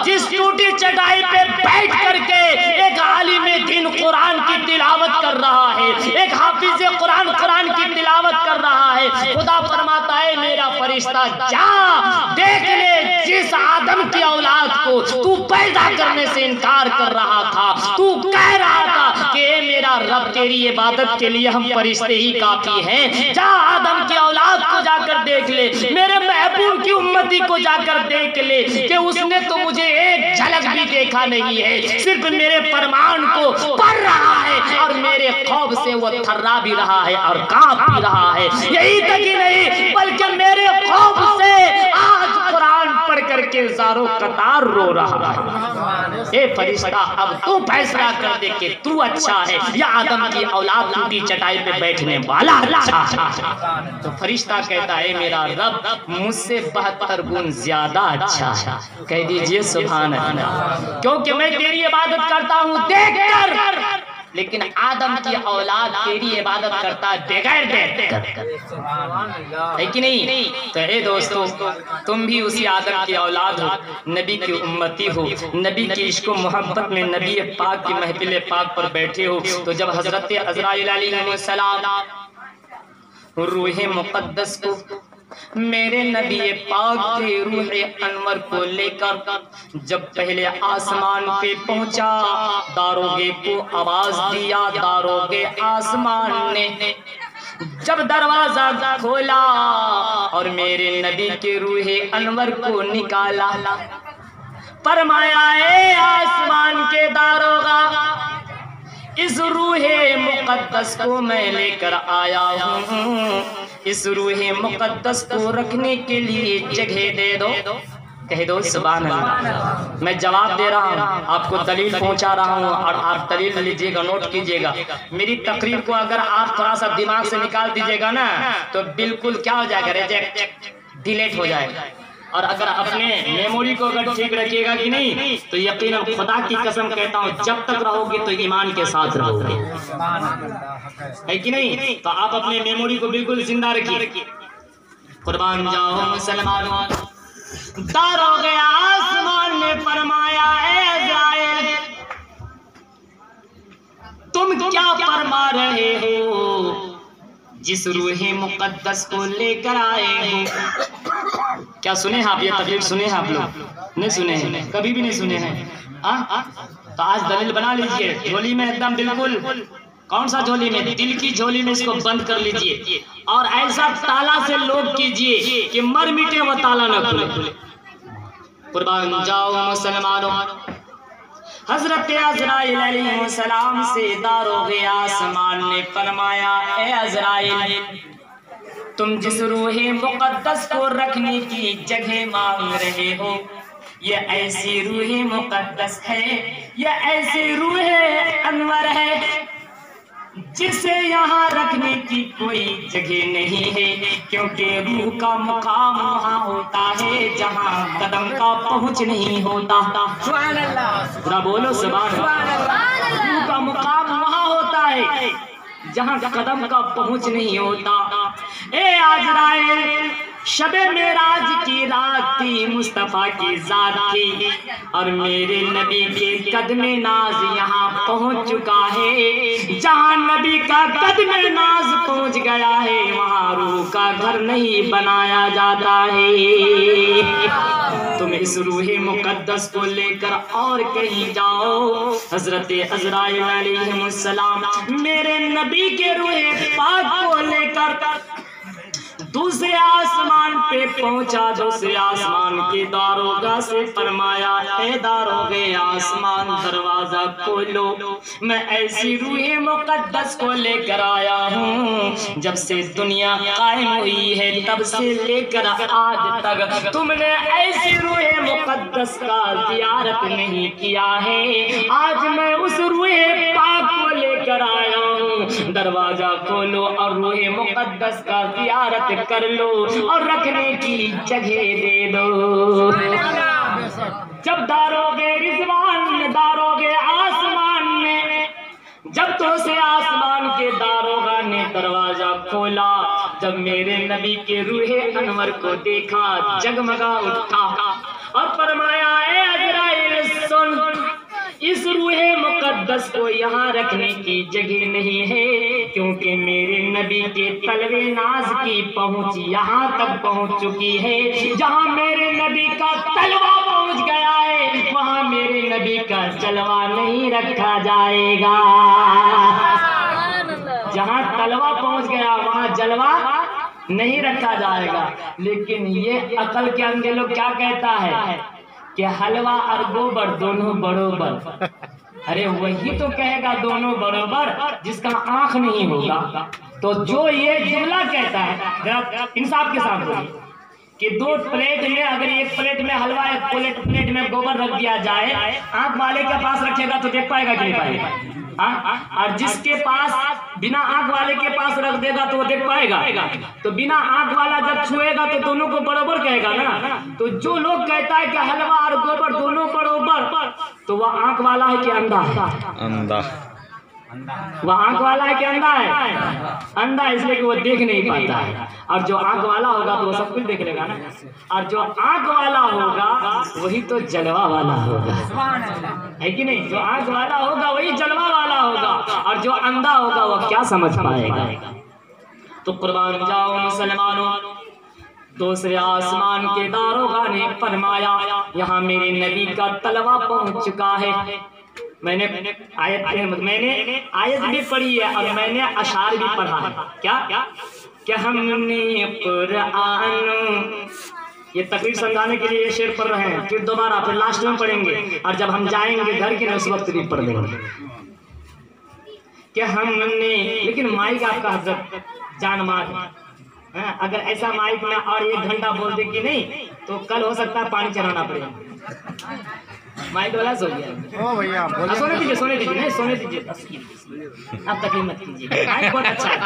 जिस टूटी चटाई पे बैठ करके एक आलिम दीन कुरान की तिलावत कर रहा है, एक हाफिज कुरान कुरान की तिलावत कर रहा है, खुदा फरमाता है मेरा फरिश्ता जा देख ले जिस आदम की औलाद को तू पैदा करने से इनकार कर रहा था, तू कह रहा था कि मेरा रब तेरी इबादत के लिए हम फरिश्ते ही काफी हैं, जा आदम की औलाद को जाकर देख ले, मेरे महबूब की उम्मती को जाकर देख ले कि उसने तो मुझे एक झलक भी देखा नहीं है, सिर्फ मेरे फरमान को पढ़ रहा है और मेरे खौफ से वो थर्रा भी रहा है और कांप भी रहा है। यही तक ही नहीं बल्कि मेरे खौफ से आज कुरान पढ़ करके ज़ारो कतार रो रहा है। ए फरिश्ता अब तू फैसला कर दे कि तू अच्छा है या आदम की औलाद टूटी चटाई पे बैठने वाला अच्छा है। तो फरिश्ता कहता है मेरा रब मुझसे 72 गुण ज्यादा अच्छा है। कह दीजिए सुभान अल्लाह, क्योंकि मैं तेरी इबादत करता हूँ देख कर, लेकिन आदम की औलाद तेरी इबादत करता है बगैर देख कर, है कि नहीं? तो हे दोस्तों तुम भी उसी आदम की औलाद हो, नबी की उम्मती हो, नबी की इश्क व मोहब्बत में नबी पाक की महफिल पाक पर बैठे हो। तो जब हजरत अज़राइल अलैहिस्सलाम रूह मुक़द्दस को मेरे नबी पाक के रूह अनवर को लेकर जब पहले आसमान पे पहुंचा, दारोगे को आवाज दिया, दारोगे आसमान ने जब दरवाजा खोला और मेरे नबी के रूह अनवर को निकाला, फरमाया ए आसमान के दारोगा इस रूहे मुक़द्दस को मैं लेकर आया हूँ, इस रूहे मुक़द्दस को रखने के लिए जगह दे दो। कह दो सुभान अल्लाह। मैं जवाब दे रहा हूँ, आपको दलील पहुँचा रहा हूँ और आप दलील लीजिएगा, नोट कीजिएगा। मेरी तकरीर को अगर आप थोड़ा सा दिमाग से निकाल दीजिएगा ना तो बिल्कुल क्या हो जाएगा, रिजेक्ट, डिलीट हो जाएगा। और अगर अपने मेमोरी को अगर ठीक रखिएगा कि नहीं तो यकीनन खुदा की कसम कहता हूँ जब तक रहोगे तो ईमान के साथ रहोगे, है कि नहीं? तो आप अपने मेमोरी को बिल्कुल जिंदा रखिए। कुर्बान जाओ मुसलमान। दारोगे आसमान ने फरमाया ए अज़राइल तुम क्या फरमा रहे हो जिस रूहे मुक़द्दस को लेकर आए हो? क्या सुने हैं आप? ये तकलीफ सुने हैं आप लोग? नहीं सुने हैं, कभी भी नहीं सुने हैं। तो आज दलील बना लीजिए, झोली में एकदम बिल्कुल, कौन सा झोली में? दिल की झोली में इसको बंद कर लीजिए और ऐसा ताला से लोग कीजिए कि मर मिटे वो ताला न खुले। कुर्बान जाओ मुसलमानों। हजरत अज़राइल अलैहिस्सलाम से दारोगे आसमान ने फरमाया ए अज़राइल तुम जिस रूहे मुक़द्दस को रखने की जगह मांग रहे हो ये ऐसी रूहे मुक़द्दस है, ये ऐसी रूहे अनवर है जिसे यहाँ रखने की कोई जगह नहीं है, क्योंकि रूह का मुकाम वहाँ होता है जहाँ कदम का पहुँच नहीं होता। सुभान अल्लाह। जरा बोलो सुभान अल्लाह। का मुकाम वहाँ होता है जहाँ कदम का पहुँच नहीं होता। ए आजराइल शबे मेराज की रात थी, मुस्तफ़ा की ज़ात थी और मेरे नबी के कदमे नाज यहाँ पहुँच चुका है। जहाँ नबी का कदमे नाज पहुँच गया है वहाँ रूह का घर नहीं बनाया जाता है। तुम इस रूहे मुकद्दस को लेकर और कहीं जाओ। हजरत अज़राइल अलैहिस्सलाम मेरे नबी के रूहे पाक को लेकर दूसरे आसमान पे पहुंचा। दूसरे आसमान के दारोगा से फरमाया, ए दारोगे आसमान दरवाजा खोलो, मैं ऐसी रूहे मुकद्दस को लेकर आया हूँ जब से दुनिया कायम हुई है तब से लेकर आज तक तुमने ऐसी रूहे मुकद्दस का ज़ियारत नहीं किया है। आज मैं उस रूहे पाक को लेकर आया हूँ, दरवाजा खोलो और रूहे मुकद्दस का ज़ियारत कर लो और रखने की जगह दे दो। जब दारोगे रिज़वान दारोगे आसमान ने जब तो से आसमान के दारोगा ने दरवाजा खोला, जब मेरे नबी के रूहे अनवर को देखा जगमगा उठा और फरमाया, ए अज़राइल सुन, इस रूहे मुकद्दस को यहाँ रखने की जगह नहीं है क्योंकि मेरे नबी के तलवे नाज की पहुँच यहाँ तक पहुँच चुकी है। जहाँ मेरे नबी का तलवा पहुँच गया है वहाँ मेरे नबी का जलवा नहीं रखा जाएगा। जहाँ तलवा पहुँच गया वहाँ जलवा नहीं रखा जाएगा। लेकिन ये अकल के अंदर लोग क्या कहता है कि हलवा और गोबर दोनों बरोबर। अरे वही तो कहेगा दोनों बरोबर जिसका आंख नहीं होगा। तो जो ये जुमला कहता है इंसाफ के साथ बोलिए कि दो प्लेट में अगर एक प्लेट में हलवा एक प्लेट में गोबर रख दिया जाए, आंख वाले के पास रखेगा तो देख पाएगा कि नहीं पाएगा? और जिसके पास बिना आंख वाले के पास रख देगा तो वो देख पाएगा। तो बिना आंख वाला जब छुएगा तो दोनों को बराबर कहेगा ना। तो जो लोग कहता है कि हलवा और गोबर दोनों बराबर, तो वह आंख वाला है कि अंधा है? अंधा। वह आंख वाला है कि अंधा है? अंधा, इसलिए कि वो देख नहीं पाता है। और जो आंख वाला होगा तो वो सब कुछ देख लेगा ना। और जो आंख वाला होगा वही तो जलवा वाला होगा, है कि नहीं? जो आंख वाला होगा वही जलवा वाला होगा और जो अंधा होगा वो क्या समझ पाएगा? तो कुर्बान जाओ मुसलमानों, दूसरे आसमान के दारोगा ने फरमाया, यहाँ मेरे नबी का तलवा पहुंच चुका है। मैंने आयत भी पढ़ी है और मैंने अशार भी पढ़ा है। क्या हमने कुरान, ये तकरीर समझाने के लिए ये शेर पढ़ रहे हैं, फिर दोबारा फिर लास्ट में पढ़ेंगे और जब हम जाएंगे घर के उस वक्त भी पढ़ देंगे। क्या हमने, लेकिन माइक आपका हजरत जान मार, अगर ऐसा माइक में और 1 घंटा बोल दे कि नहीं तो कल हो सकता है पानी चढ़ाना पड़ेगा। माइक वाला सो गया। ओ भैया सोने दीजिए, सोने दीजिए, नहीं सोने दीजिए, अब तकलीफ मत कीजिए, माइक बहुत अच्छा है।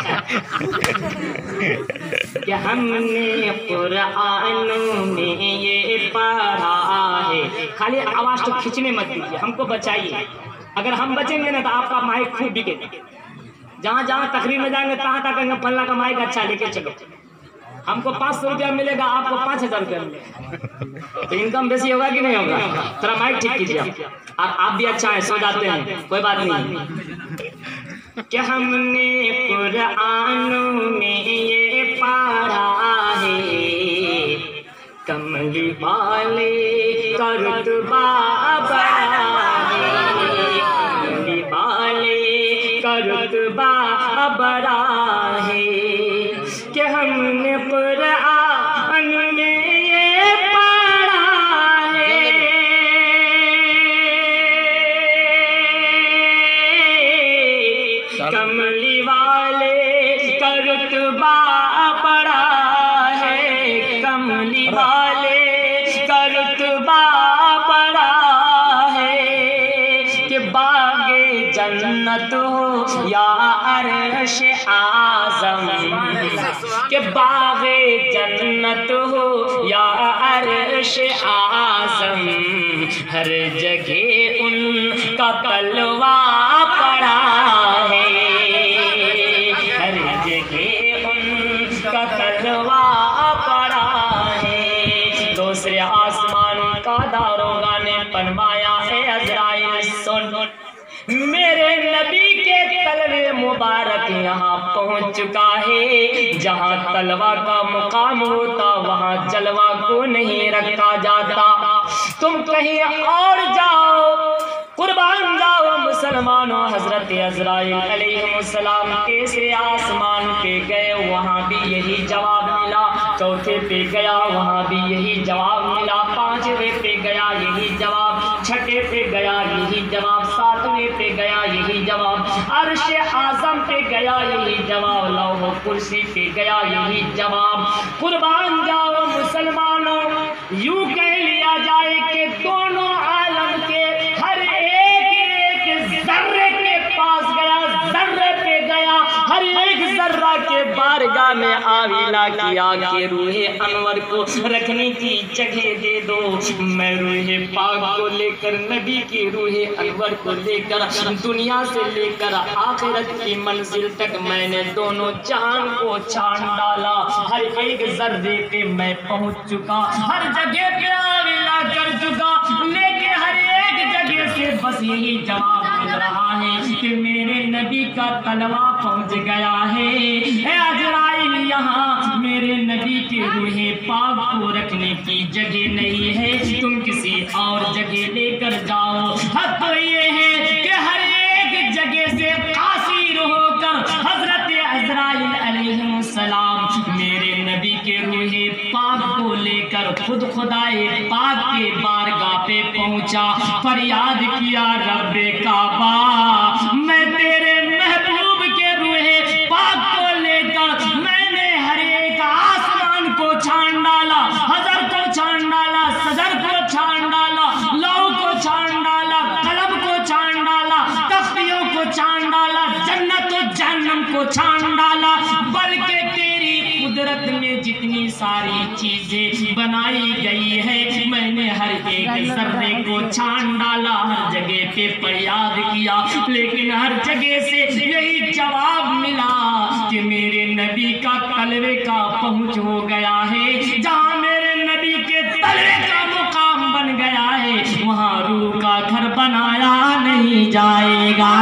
कि हमने कुरान में ये पढ़ा है, खाली आवाज तो खींचने मत दीजिए, हमको बचाइए। अगर हम बचेंगे ना तो आपका माइक खूब बिकेगा। जहाँ जहाँ तकरीर में जाएंगे तहाँ तक कहेंगे फल्ला का माइक अच्छा लेके चलो। हमको 500 रुपया मिलेगा, आपको 5000 रुपया मिलेगा, तो इनकम बेसी होगा कि नहीं होगा? थोड़ा माइक ठीक कीजिए आप भी अच्छा है, सो जाते हैं, कोई बात नहीं। क्या हमने कुरान में ये पढ़ा है, कमली वाले का रुतबा बड़ा है, कमली वाले का रुतबा बड़ा है। कि हमने कुरान में ये पढ़ा है, कमली वाले का रुतबा बड़ा है, कमली वाले का रुतबा बड़ा है। कि बागे जन्नत हो या अर्श आज़म, के बागे जन्नत हो या अर्श आज़म, हर जगह उन का तलवा पड़ा है, हर जगह उनका तलवा पड़ा है। दूसरे आसमान का दारोगा ने फरमाया है अज़राइल सुन, मेरे नबी के तलवे मुबारक यहाँ पहुँच चुका है। जहाँ तलवा का मुकाम होता वहाँ जलवा को नहीं रखा जाता। तुम कहीं और जाओ, कुर्बान जाओ मुसलमानों। हजरत अज़राइल अलैहिस्सलाम तीसरे आसमान पे गए, वहाँ भी यही जवाब मिला। चौथे पे गया, वहाँ भी यही जवाब मिला। पांचवें पे गया, यही जवाब। छठे पे गया, यही जवाब। सातवें पे गया, यही जवाब। अर्श आज़म पे गया, यही जवाब। लौह कुर्सी पे गया, यही जवाब। कुर्बान जाओ मुसलमानों, यूं कह लिया जाए कि दोनों आलम के हर एक जर्रे के पास गया, जर्रे पे गया, हर एक जर्रा के बारगाह में आविला किया कि रूहे अनवर को रखने की जगह दे दो। मैं रूहे पाक को लेकर, नबी की रूहे अनवर को लेकर, दुनिया से लेकर आखिरत की मंजिल तक मैंने दोनों जहान को छान डाला। हर एक जर्रे पे मैं पहुंच चुका, हर जगह पे आविला कर चुका, लेकिन हर एक जगह से बस यही जवाब मिल रहा है कि मेरे नबी का तलवा पहुंच गया है। अज़राइल यहाँ मेरे नबी के रूहे पाक को रखने की जगह नहीं है, तुम किसी और जगह लेकर जाओ। हद तो ये है कि हर एक जगह से कासिर होकर हजरत अज़राइल अलैहिस्सलाम मेरे नबी के रूहे पाक को लेकर खुद खुदाए पाक के बारगाह पे पहुंचा। फरियाद किया रब्बे काबा, मैं तेरे महबूब के रूहे पाक को लेकर मैंने हर एक आसमान को छान डाला, हजर को छान डाला, सदर को छान डाला, लौ को छान डाला, कलब को छान डाला, तख्तियों को छान डाला, जन्नत और जहन्नम को छान डाला, बल्कि तेरी कुदरत में जितनी सारी चीजें बनाई गई है मैंने हर एक जर्रे को छान डाला, हर जगह पे फरियाद किया, लेकिन हर जगह से यही जवाब मिला कि मेरे नबी का तलवे का पहुंच हो गया है। जहाँ मेरे नबी के तलवे का मुकाम बन गया है वहाँ रूह का घर बनाया नहीं जाएगा।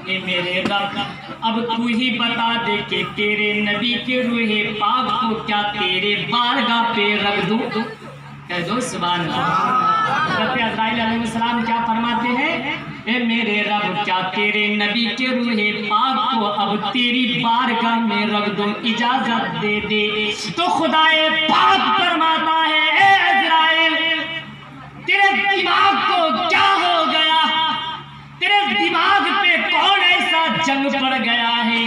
मेरे रब, अब तू ही बता दे कि तेरे नबी के रूहे पाक को क्या तेरे बारगाह पे रख दूं? कह दो सुभान अल्लाह। हज़रत अज़राइल अलैहिस्सलाम क्या फरमाते हैं? ए मेरे रब, क्या तेरे नबी के रूहे पाक को अब तेरी बारगाह में रख दूं? इजाजत दे दे। तो खुदाए पाक फरमाता है, ए अज़राइल, तेरे दिमाग को क्या हो गया? तेरे दिमाग पे कौन ऐसा जंग पड़ गया है?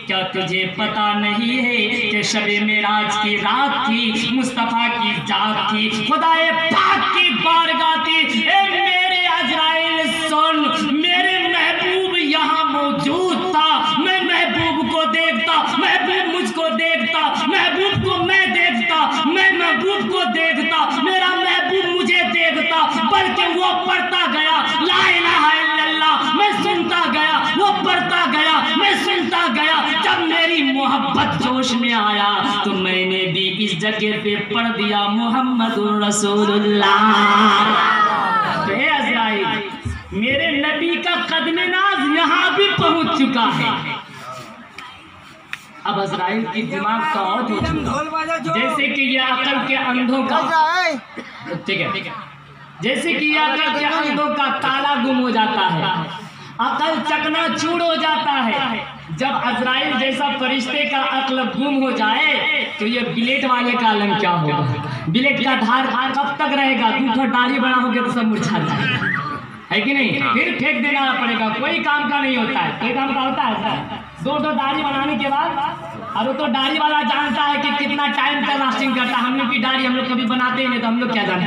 क्या तुझे पता नहीं है कि शबे मेराज की रात थी, मुस्तफा की जात थी, खुदाए पाक की बारगाह थी। ए मेरे अज़राइल सुन, मेरे महबूब यहाँ मौजूद था, मैं महबूब को देखता, महबूब मुझको देखता, महबूब को मैं देखता, मैं महबूब को देखता, मेरा महबूब मुझे देखता, बल्कि वो पढ़ता गया ला इलाहा इल्लल्लाह, मैं सुनता गया, वो पढ़ता गया, मैं सुनता गया। जब मेरी मोहब्बत जोश में आया तो मैंने भी इस जगह पे पढ़ दिया मुहम्मदुर रसूलुल्लाह। तो हे अज़राइल, मेरे नबी का कदम नाज यहाँ भी पहुँच चुका है। अब अज़राइल की दिमाग का और हो चुका, जैसे कि ये अकल के अंधों का, ठीक है, जैसे कि ये अकल के अंधों का ताला गुम हो जाता है, अकल चकनाचूर हो जाता है। जब अज़राइल जैसा फरिश्ते का अक्ल गुम हो जाए तो ये बिलेट वाले का आलम क्या होगा? बिलेट का धार कब तक रहेगा? दूसरा दाढ़ी बड़ा हो गया तो सब मुरझा जाएगा, है कि नहीं? फिर फेंक देना पड़ेगा, कोई काम का नहीं होता है। कोई काम का होता है? दो दाढ़ी बनाने के बाद, और वो तो दाढ़ी वाला जानता है कि कितना टाइम का लास्टिंग करता है। हम लोग की दाढ़ी हम लोग कभी बनाते ही नहीं, तो हम लोग क्या जानते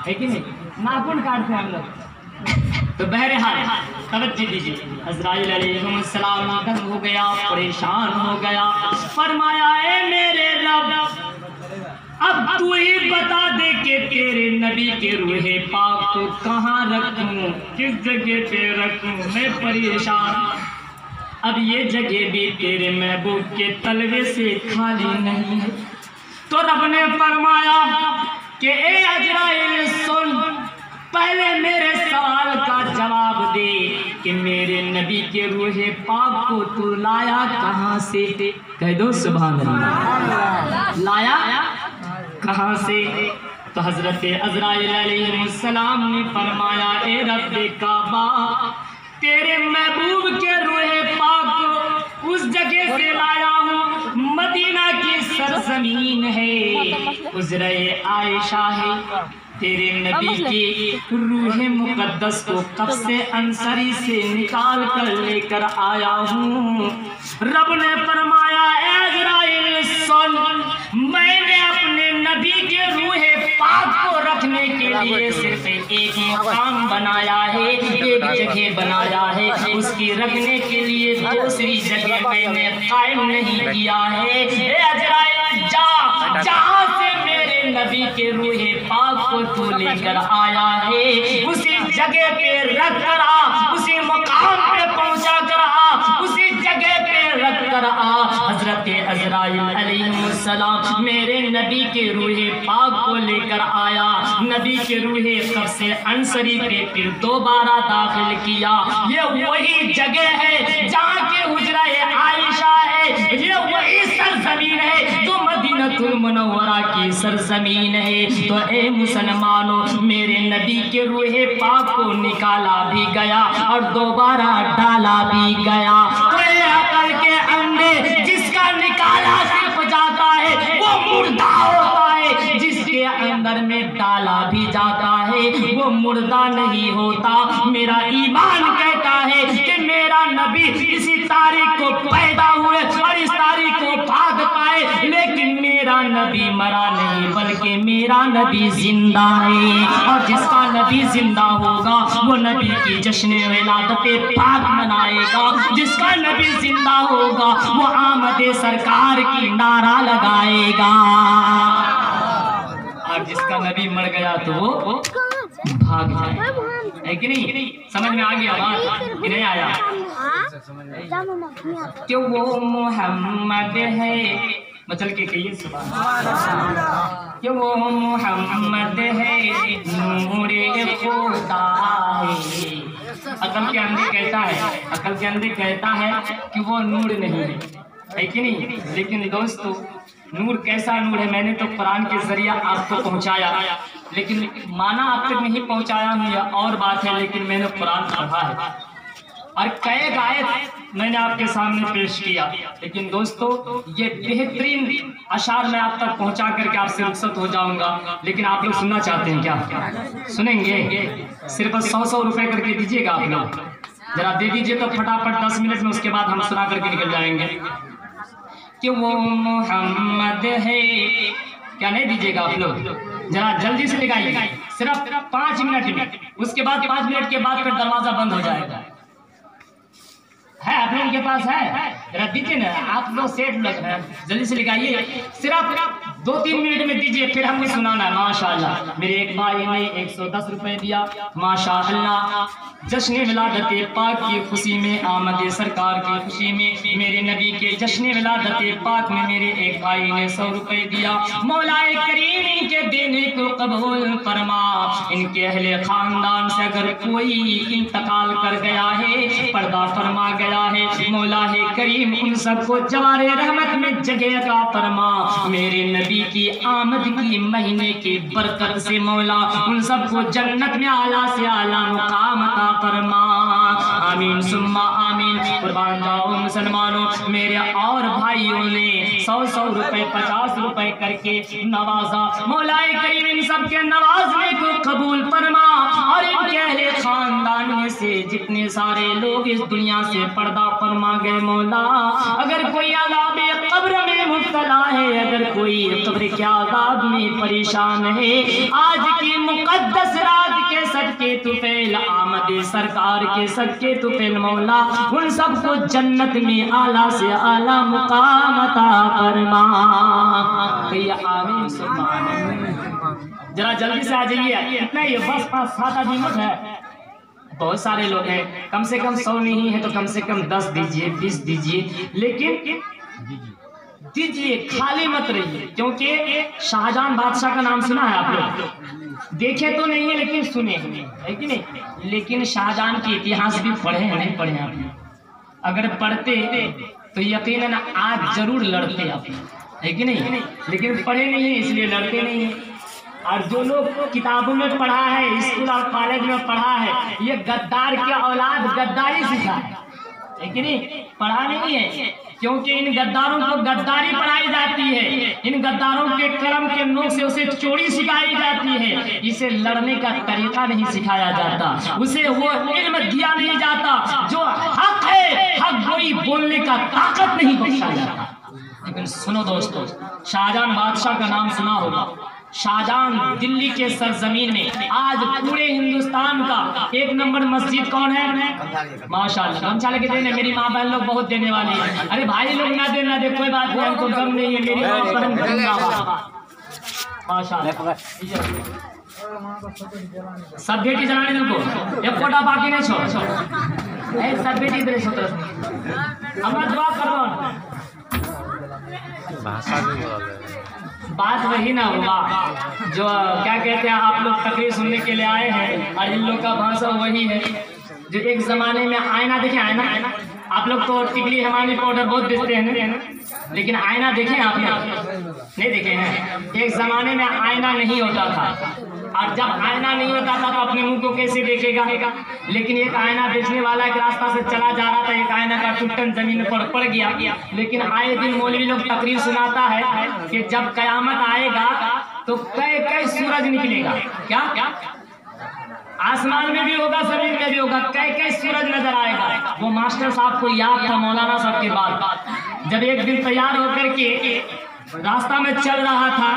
है कि नहीं? नाखून काटते हैं हम लोग। तो बहरहाल तवज्जो दीजिए, अज़राइल अलैहिस्सलाम दंग हो गया, परेशान हो गया, फरमाया, ए मेरे रब, अब तू ही बता दे कि तेरे नबी के रूहे पाक को कहाँ रखूं, किस जगह पे रखूं, मैं परेशान। अब ये जगह भी तेरे महबूब के तलवे से खाली नहीं है। तो रब ने फरमाया कि ए अजराइल सुन, पहले मेरे सवाल का जवाब दे कि मेरे नबी के रूहे पाक को तू लाया कहाँ से? कह दो सुभान अल्लाह। लाया कहाँ से? तो हजरत अजराइल अलैहिस्सलाम ने फरमाया ए रब्बे काबा, तेरे महबूब के रूहे पाक को उस जगह से लाया हूँ, मदीना की सरजमीन है, उज़्र-ए आयशा है। तेरे नबी की रूह मुकद्दस को कब से अंसरी से निकाल कर लेकर आया हूँ। रब ने फरमाया ए अज़राइल सुन, मैंने अपने नबी के रूह पाक को रखने के लिए सिर्फ एक मुकाम बनाया है, एक जगह बनाया है, उसकी रखने के लिए दूसरी जगह मैंने कायम नहीं किया है। ए अज़राइल जा, जहाँ से मेरे नबी के रूहे पाक को तू लेकर आया है उसी जगह पे रख कर आ, उसी मुकाम पे पहुँचा कर आ, उसी जगह पे रख कर आ। हजरत अज़राइल अलैहिस्सलाम मेरे नबी के रूहे पाक को लेकर आया। नबी के रूहे कब से अंसरी पे फिर दोबारा दाखिल किया। ये वही जगह है जहाँ के हुजरा-ए आयशा है, ये वही सरजमीन है जो मदीनतुल मुनव्वरा की सरजमीन है। तो ए मुसलमानों, मेरे नबी के रूहे पाक को निकाला भी गया और दोबारा डाला भी गया। तो ये अकल के अंडे जिसका निकाला सिर्फ जाता है वो मुर्दा होता है, जिसके अंदर में डाला भी जाता है वो मुर्दा नहीं होता। मेरा ईमान कहता है कि मेरा नबी इसी तारीख को पैदा हुए और इस तारीख को भाग पाए, लेकिन मेरा नबी मरा नहीं बल्कि मेरा नबी जिंदा है। और जिसका नबी जिंदा होगा वो नबी की जश्न विलादते पाक मनाएगा, जिसका नबी जिंदा होगा वो आमदे सरकार की नारा लगाएगा, और जिसका नबी मर गया तो वो भाग जाए। है कि नहीं? समझ में आ गया बात कि नहीं आया? क्यों वो मोहम्मद है, मचल के कहिए सुभान। क्यों वो मोहम्मद है, नूरे खुदा है। अकल के अंदर कहता है, अकल के अंदर कहता है कि वो नूर नहीं है कि नहीं? लेकिन दोस्तों, नूर कैसा नूर है मैंने तो कुरान के जरिए आपको पहुंचाया, लेकिन माना आप तक नहीं पहुंचाया हूँ या और बात है, लेकिन मैंने कुरान पढ़ा है और कई आयत मैंने आपके सामने पेश किया। लेकिन दोस्तों, ये बेहतरीन अशार मैं आप तक पहुंचा करके आपसे रुखसत हो जाऊंगा, लेकिन आप लोग सुनना चाहते हैं क्या? सुनेंगे? सिर्फ 100 रुपए करके दीजिएगा आप लोग, जरा दे दीजिए तो फटाफट 10 मिनट में, उसके बाद हम सुना करके निकल जाएंगे। कि वो मोहम्मद है, क्या नहीं दीजिएगा आप लोग? जरा जल्दी से लगाइए, सिर्फ 5 मिनट में, उसके बाद 5 मिनट के बाद फिर दरवाजा बंद हो जाएगा। है आप लोगों के पास है? जरा दीजिए ना आप लोग, सेठ लग रहे हैं, जल्दी से लगाइए, सिर्फ 2-3 मिनट में दीजिए, फिर हमने सुनाना है। माशाअल्लाह, मेरे एक भाई ने 110 रुपए दिया, माशाअल्लाह। जश्न विलादत पाक की खुशी में, आमद सरकार की खुशी में, मेरे नबी के जश्न विलादत पाक में मेरे एक भाई ने 100 रुपए दिया। मौलाए करीम इनके देने को कबूल फरमा। इनके अहले खानदान से अगर कोई इंतकाल कर गया है, पर्दा फरमा गया है, मौलाए करीम उन सबको जवारे रहमत में जगह का फरमा। मेरे नबी की आमद की महीने की बरकत से मौला उन सबको जन्नत में आला से आला मुकाम अता फरमा। आमीन सुम्मा आमीन। कुर्बान जाओ मुसलमानों, मेरे और भाइयों ने 100 रुपए 50 रुपए करके नवाजा। मौलाए करीम इन सबके नवाजने को कबूल फरमा और इनके अहले खानदान में से जितने सारे लोग इस दुनिया से पर्दा फरमा गए मौला, अगर कोई अज़ाब कब्र में मुब्तला है, अगर कोई कब्र के अज़ाब में परेशान है, आज की मुक़द्दस रात के सदके तुफैल आमद सरकार के सदके तुफैल मौला उन सबको जन्नत में आला से आला मुकाम अता फरमा। आमीन सुभान अल्लाह। जरा जल्दी से आ जाइए, इतना ही बस 5-7 आदमी मत है, बहुत सारे लोग हैं, कम से कम 100 नहीं है तो कम से कम 10 दीजिए, 20 दीजिए, लेकिन दीजिए, खाली मत रहिए, क्योंकि शाहजहां बादशाह का नाम सुना है आप लोग? देखे तो नहीं है लेकिन सुने है कि नहीं? लेकिन शाहजहां के इतिहास भी पढ़े हैं नहीं पढ़े आप लोग? अगर पढ़ते तो यकीनन आज जरूर लड़ते आप, है कि नहीं? लेकिन पढ़े नहीं है इसलिए लड़ते नहीं है। और जो लोग किताबों में पढ़ा है, स्कूल और कॉलेज में पढ़ा है, ये गद्दार के औलाद गद्दारी सीखा है कि नहीं? पढ़ा नहीं है, क्योंकि इन गद्दारों को गद्दारी पढ़ाई जाती है, इन गद्दारों के कलम के नोक से उसे चोरी सिखाई जाती है, इसे लड़ने का तरीका नहीं सिखाया जाता, उसे वो इल्म दिया नहीं जाता, जो हक है हक वही बोलने का ताकत नहीं बख्शा जाता। लेकिन सुनो दोस्तों, शाहजहां बादशाह का नाम सुना होगा। शाहजहां दिल्ली के सरजमीन में आज पूरे हिंदुस्तान का 1 नंबर मस्जिद कौन है? माशाल्लाह, गमछा लेके देने, मेरी माँ बहन लोग बहुत देने वाली है। अरे भाई लोग ना दे कोई बात नहीं, हमको गम नहीं है, मेरी माँ बहन माशाल्लाह। सब बेटी जलाने तुमको एक फोटा बाकी नहीं छोड़, सब बेटी दे हम दुआ करो। बात वही ना हुआ जो क्या कहते हैं, आप लोग तकरीर सुनने के लिए आए हैं और इन लोग का भाषा वही है जो एक जमाने में आईना देखे, आईना आप लोग तो टिकली हिमानी पाउडर बहुत बेचते हैं ना, लेकिन आईना देखे आप नहीं देखे हैं? एक जमाने में आईना नहीं होता था, और जब आईना नहीं होता था तो अपने मुंह को कैसे देखेगा? लेकिन एक आईना बेचने वाला एक रास्ता से चला जा रहा था, एक आईना का टुकड़ा जमीन पर पड़ गया। लेकिन आए दिन मौलवी लोग तकरीर सुनाता है कि जब कयामत आएगा तो कई सूरज निकलेगा, क्या आसमान में भी होगा, जमीन में भी होगा, कई सूरज नजर आएगा। वो मास्टर साहब को याद था, मौलाना साहब के बाद जब एक दिन तैयार होकर के रास्ता में चल रहा था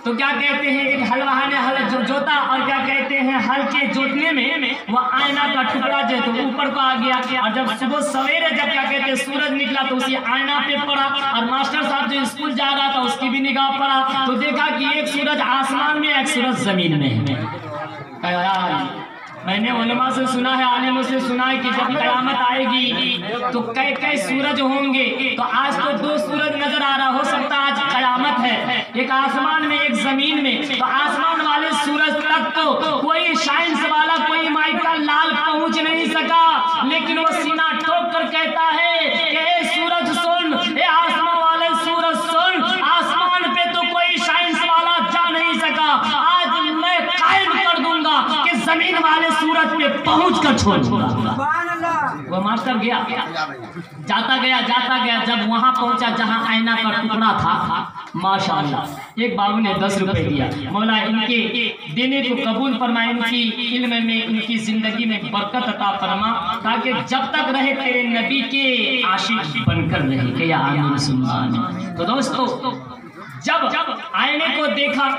तो क्या कहते हैं, एक हलवाहा ने हल जोता, और क्या कहते हैं हल के जोतने में वो आईना का टुकड़ा जो तो ऊपर को आ गया, और जब सुबह सवेरे जब क्या कहते हैं सूरज निकला तो उसी आईना पे पड़ा, और मास्टर साहब जो स्कूल जा रहा था उसकी भी निगाह पड़ा तो देखा कि एक सूरज आसमान में, एक सूरज जमीन में। मैंने उलमा से सुना है, आलिमों से सुना है कि जब कयामत आएगी तो कई सूरज होंगे, तो आज तो 2 सूरज नजर आ रहा, हो सकता आज कयामत है, एक आसमान में एक जमीन में। तो आसमान वाले सूरज तक तो कोई साइंस वाला, कोई माइकल लाल पहुंच नहीं सका, लेकिन वो सीना ठोक कर कहता है कि सूरज सुन, आसमान वाले सूरज सुन, आसमान पे तो कोई साइंस वाला जा नहीं सका, आज मैं कायम कर दूंगा कि जमीन वाले सूरज पे पहुंच कर छोड़ दूंगा। वो मास्टर गया, जाता गया, जब वहां पहुंचा जहां आईना का टुकड़ा था, माशाअल्लाह एक बाबू ने 10 रुपए दिया, मौला इनके देने को कबूल फरमा, इनकी इल्म में, इनकी जिंदगी में बरकत अता फरमा, ताकि जब तक रहे तेरे नबी के आशिक बनकर रहे। क्या आमीन सुभान। तो दोस्तों जब आईने को देखा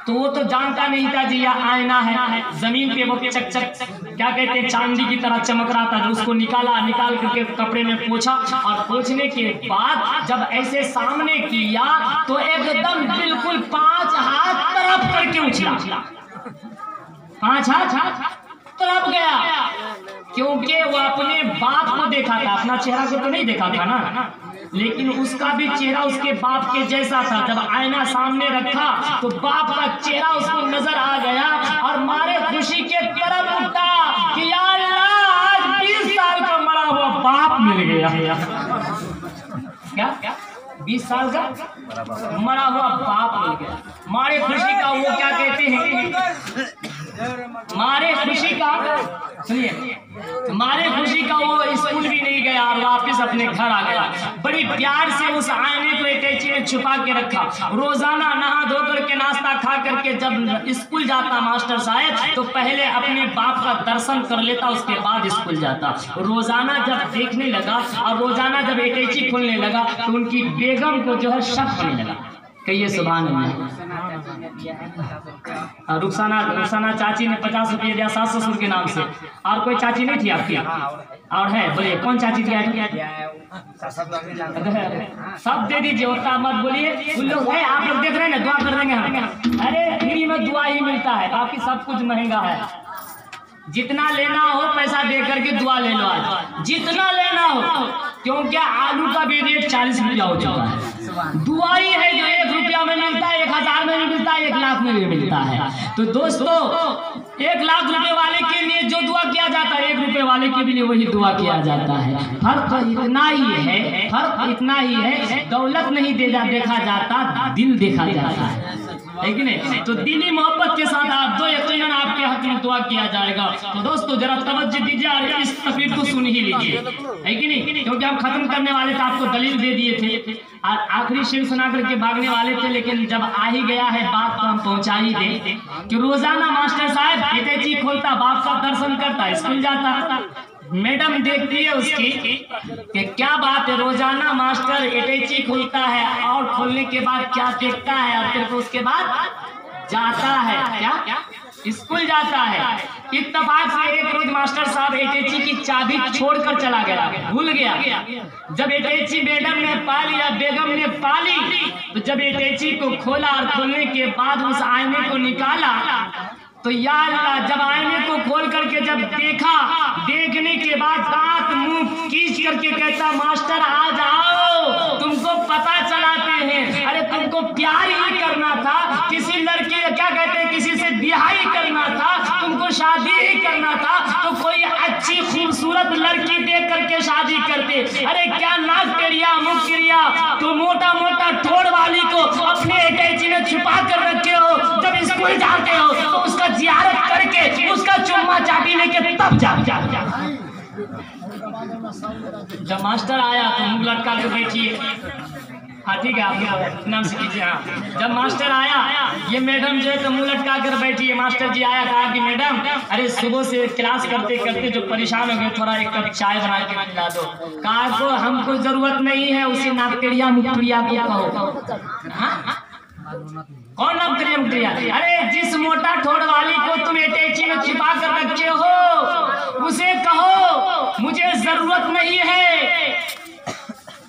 तो वो तो जानता नहीं था जी यह आईना है, जमीन पे वो चक क्या कहते हैं चांदी की तरह चमक रहा था, उसको निकाल करके कपड़े में पोंछा, और पोंछने के बाद जब ऐसे सामने किया तो एकदम बिल्कुल 5 हाथ तरफ करके उछला, 5 हाथ तरफ गया, क्योंकि वो अपने बाप को देखा था, अपना चेहरा को तो नहीं देखा था ना, लेकिन उसका भी चेहरा उसके बाप के जैसा था। जब आईना सामने रखा तो बाप का चेहरा उसको नजर आ गया, और मारे खुशी के तरफ उठा कि या अल्लाह आज 20 साल का मरा हुआ बाप मिल गया। क्या 20 साल का मरा हुआ बाप मिल गया, मारे खुशी का वो क्या कहते हैं मारे खुशी का, सुनिए, मारे खुशी का वो स्कूल भी नहीं गया और वापस अपने घर आ गया। बड़ी प्यार से उस आईने को अटैची में छुपा के रखा। रोजाना नहा धो करके नाश्ता खा करके जब स्कूल जाता मास्टर साहब तो पहले अपने बाप का दर्शन कर लेता, उसके बाद स्कूल जाता। रोजाना जब देखने लगा और रोजाना जब अटैची खोलने लगा तो उनकी बेगम को जो है शक होने लगा। कहिए सुभान अल्लाह। रुखसाना चाची ने 50 रुपये दिया सास ससुर के नाम से। और कोई चाची नहीं थी आपकी? और है, बोलिए कौन चाची दिया? सब दे दीजिए, उतना मत बोलिए। उन लोग है, आप लोग देख रहे हैं ना, दुआ कर देंगे हम। अरे फ्री में दुआ ही मिलता है, बाकी सब कुछ महंगा है। जितना लेना हो पैसा दे करके दुआ ले लो, आज जितना लेना हो, क्योंकि आलू का भी रेट 40 रुपया हो चुका है। दुआ ही है जो 1 रुपया में मिलता है, 1000 में भी मिलता है, 1 लाख में भी मिलता है। तो दोस्तों 1 लाख रुपए वाले के लिए जो दुआ किया जाता है, 1 रुपए वाले के लिए वही दुआ किया जाता है। फर्क इतना ही है, फर्क इतना ही है, दौलत नहीं देखा जाता, दिल देखा जाता है कि नहीं? तो दिली मोहब्बत के साथ आप दो, यकीनन आपके हक में दुआ किया जाएगा। तो दोस्तों जरा तवज्जो दीजिए और इस तकरीर को सुन ही लीजिए, है कि नहीं? क्योंकि हम खत्म करने वाले थे, आपको दलील दे दिए थे और आखिरी शेर सुना करके भागने वाले थे, लेकिन जब आ ही गया है बात तो हम पहुंचा ही दे कि रोजाना मास्टर साहब अटैची खोलता, बाप का दर्शन करता, स्कूल जाता। मैडम देखती है उसकी कि क्या बात है, रोजाना मास्टर अटैची खोलता है और खोलने के बाद क्या देखता है और फिर उसके बाद जाता है, क्या स्कूल जाता है। इत्तेफाक से एक रोज मास्टर साहब अटैची की चाबी छोड़कर चला गया, भूल गया। जब अटैची मैडम ने पा लिया, बेगम ने पा ली, तो जब अटैची को खोला और खोलने के बाद उस आईने को निकाला तो या अल्लाह, जब आईने को खोल करके जब देखा, देखने के बाद दांत मुंह खींच करके कहता, मास्टर आ जाओ, तुमको पता चलाते हैं। अरे तुमको प्यार ही करना था, किसी लड़की क्या कहते हैं, किसी से बिहाई करना था, तुमको शादी ही करना था, तो कोई अच्छी खूबसूरत लड़की देख करके शादी करते। अरे क्या नाक टेरिया मुख टेरिया, तो मोटा मोटा ठोड़ वाली को अपने अटैची में छुपा कर रखे हो, जब स्कूल जाते हो तो उसका जियारत करके उसका चुम्मा चाटी लेके तब जा। जब मास्टर आया तो मुंह लटका के बैठिए, हाँ ठीक है, आप नाम से कीजिए। हाँ, जब मास्टर आया, ये मैडम जो है तो मुंह लटका कर बैठी है। मास्टर जी आया, कहा कि मैडम अरे सुबह से क्लास करते करते जो परेशान हो गए, थोड़ा एक कप चाय बना के पिला दो। कहा को हमको जरूरत नहीं है, उसी नाकटिया मुकटिया को कहो। कौन नाकटिया? अरे जिस मोटा ठोड़ वाली को तुम अटैची में छिपा कर रखे हो उसे कहो मुझे जरूरत नहीं है।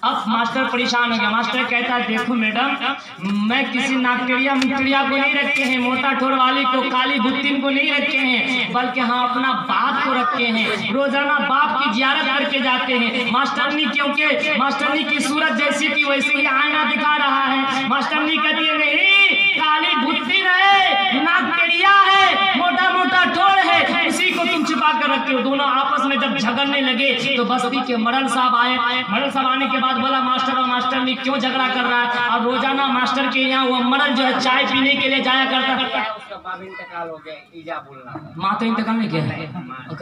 अब मास्टर परेशान हो गया। मास्टर कहता है, देखो मैडम, मैं किसी नाकटिया मुकटिया को नहीं रखे हैं, मोटा ठोड़ वाली को, काली भुत्तिन को नहीं रखे हैं, बल्कि हाँ अपना बाप को रखे हैं। रोजाना बाप की जियारत करके जाते हैं। मास्टरनी, क्योंकि मास्टरनी की सूरत जैसी थी वैसे ही आईना दिखा रहा है। मास्टरनी कहती है, नहीं काली भुत्तिन है, नाकटिया है, मोटा मोटा ठोड़ है, उसी को तुम छिपा कर रखे हो। दोनों आपस में जब झगड़ने लगे तो बस्ती के मरल साहब आए। मरल साहब आने के बाद बोला, मास्टर और मास्टरनी क्यों झगड़ा कर रहा है? और रोजाना मास्टर के यहाँ वो मरल जो है चाय पीने के लिए जाया करता। माँ तो इंतकाल नहीं किया,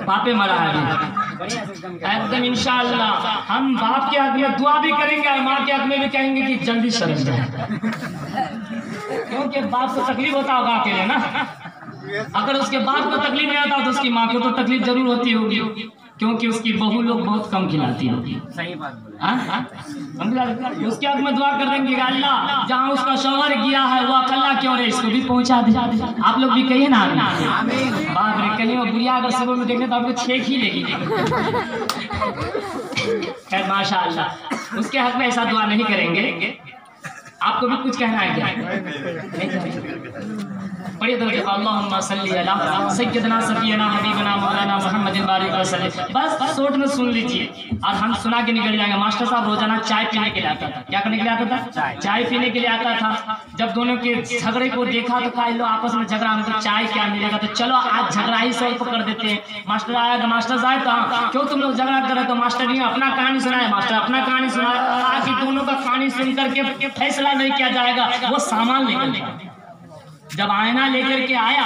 बापे मरा है एकदम। इंशाअल्लाह हम बाप के हक में दुआ भी करेंगे और माँ के हक में भी कहेंगे कि जल्दी शर्म जाए, क्योंकि बाप को तकलीफ होता होगा अकेले ना। अगर उसके बाप को तकलीफ नहीं आता तो उसकी माँ को तो तकलीफ जरूर होती होगी, क्योंकि उसकी बहू लोग बहुत कम खिलाती होगी। सही बात बोले। उसके हक में दुआ कर देंगे, अल्लाह जहाँ उसका शौहर गया है वो अकेला क्यों रहे, इसको भी पहुँचा दे। आप लोग भी कहिए ना, बाप रे, कहीं वो बुढ़िया अगर सुबह में देखे तो आपको छेक ही लेगी। खैर माशाअल्लाह, उसके हक में ऐसा दुआ नहीं करेंगे। आपको भी कुछ कहना है क्या? पढ़िए तो अल्लाहुम्मा सल्ली अला सय्यदना सफीना हबीबना मौलाना मुहम्मदिन बारिक वसल्लम। बस शॉर्ट में सुन लीजिए और हम सुना के निकल जाएंगे। मास्टर साहब रोजाना चाय पीने के लिए आता था। क्या करने के लिए आता था? चाय पीने के लिए आता था। जब दोनों के झगड़े को देखा तो कहा, लो आपस में झगड़ा, हमको चाय क्या मिलेगा, तो चलो आज झगड़ा ही सॉल्व कर देते हैं। मास्टर आया तो मास्टर साहब कहा, क्यों तुम लोग झगड़ा कर रहे? तो मास्टर ने अपना कहानी सुनाया। मास्टर अपना कहानी सुनाया कि दोनों का कहानी सुन करके फैसला नहीं किया जाएगा, वो सामान लेकर। जब आईना लेकर के आया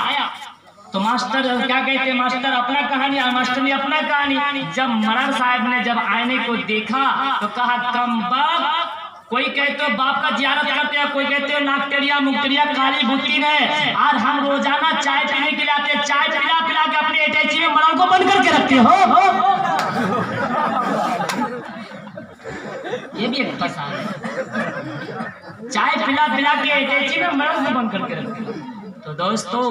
तो मास्टर क्या कहते, मास्टर अपना कहानी और मास्टर ने अपना कहानी। जब मरार साहब ने जब आईने को देखा तो कहा कम बाप, कोई कहते हो बाप का जियारत करते हैं, कोई कहते हो नागटेरिया मुक्टेरिया काली बुत्ती ने, और हम रोजाना चाय पीने के लिए आते हैं, चाय पिला पिला के अपने अटैची में मरार को बंद करके रखते हो। ये भी एक फंसा है, चाय पिला पिला के अटैची में मरार को बंद करके रखते हो। तो दोस्तों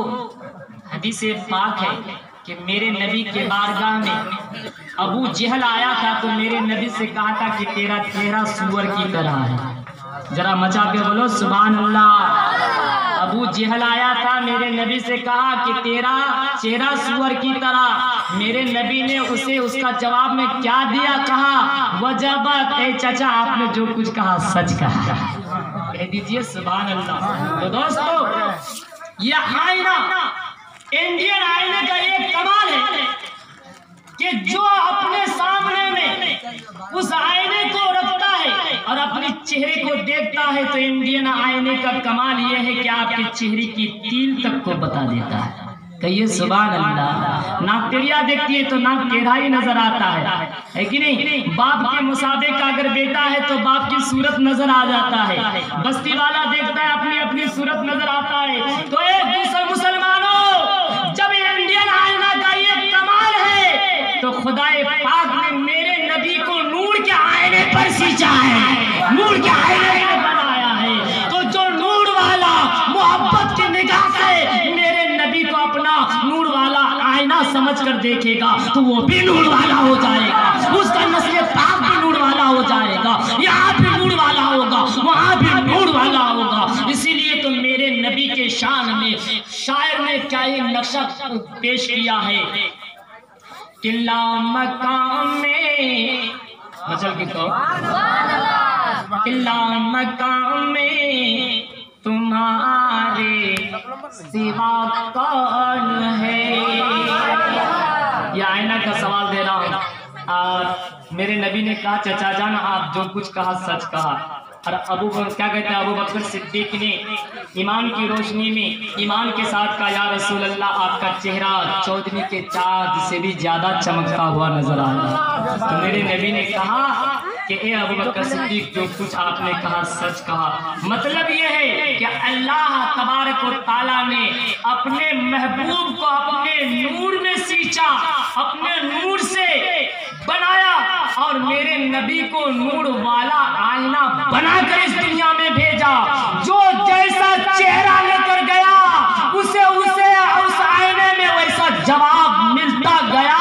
हदीस पाक है कि मेरे नबी के बारगाह में अबू जहल आया था तो मेरे नबी से कहा था कि तेरा चेहरा सूअर की तरह है। जरा मचा के बोलो सुभान अल्लाह। अबू जहल आया था, मेरे नबी से कहा कि तेरा चेहरा सूअर की तरह। मेरे नबी ने उसे उसका जवाब में क्या दिया, कहा वजबत, ए चाचा आपने जो कुछ कहा सच कहा, कह दीजिए सुभान अल्लाह। तो दोस्तों ये आईना, इंडियन आईने का एक कमाल है कि जो अपने सामने में उस आईने को रखता है और अपने चेहरे को देखता है, तो इंडियन आईने का कमाल यह है कि आपके चेहरे की तिल तक को बता देता है। कहिए सुभान अल्लाह। नागटेरिया देखती है तो नाक टेढ़ा ही नजर आता है कि नहीं? बाप के मुसाबे का अगर बेटा है तो बाप की सूरत नजर आ जाता है। बस्ती वाला देखता है अपनी अपनी सूरत नजर आता है। तो एक दूसरे मुसलमानों, जब इंडियन आईना का ये कमाल है तो खुदाए पाक ने मेरे नबी को नूर के आईने पर सींचा है, नूर के आईने पर बनाया है। तो जो नूर वाला मोहब्बत की निगाह से मेरे नबी को अपना नूर वाला आईना समझकर देखेगा तो वो भी नूर वाला हो जाएगा, उसका नस्ल पाक भी नूर वाला हो जाएगा, यहाँ भी नूर वाला होगा, वहाँ भी नूर वाला होगा। इसीलिए तो मेरे नबी के शान में शायर ने क्या ये नक्शा पेश किया है, किला मकाम में मचल के कहो, किला मकाम में तुम्हारे सिवा कौन है। ये आईना का सवाल दे रहा हूँ। और मेरे नबी ने कहा चचा जान आप जो कुछ कहा सच कहा। और क्या कहते हैं अबू बकर सिद्दीक ने ईमान की रोशनी में ईमान के साथ कहा, या रसूल अल्लाह आपका चेहरा चौदनी के चाँद से भी ज्यादा चमकता हुआ नजर आ रहा है। तो मेरे नबी ने कहा कि ए अबू बकर सिद्दीक जो कुछ आपने कहा सच कहा। मतलब ये है कि अल्लाह तबारक व तआला ने अपने महबूब को अपने नूर में सींचा, अपने नूर से बनाया और मेरे नबी को नूर वाला आईना बनाकर इस दुनिया में भेजा। जो जैसा चेहरा लेकर गया उसे उस आईने में वैसा जवाब मिलता गया।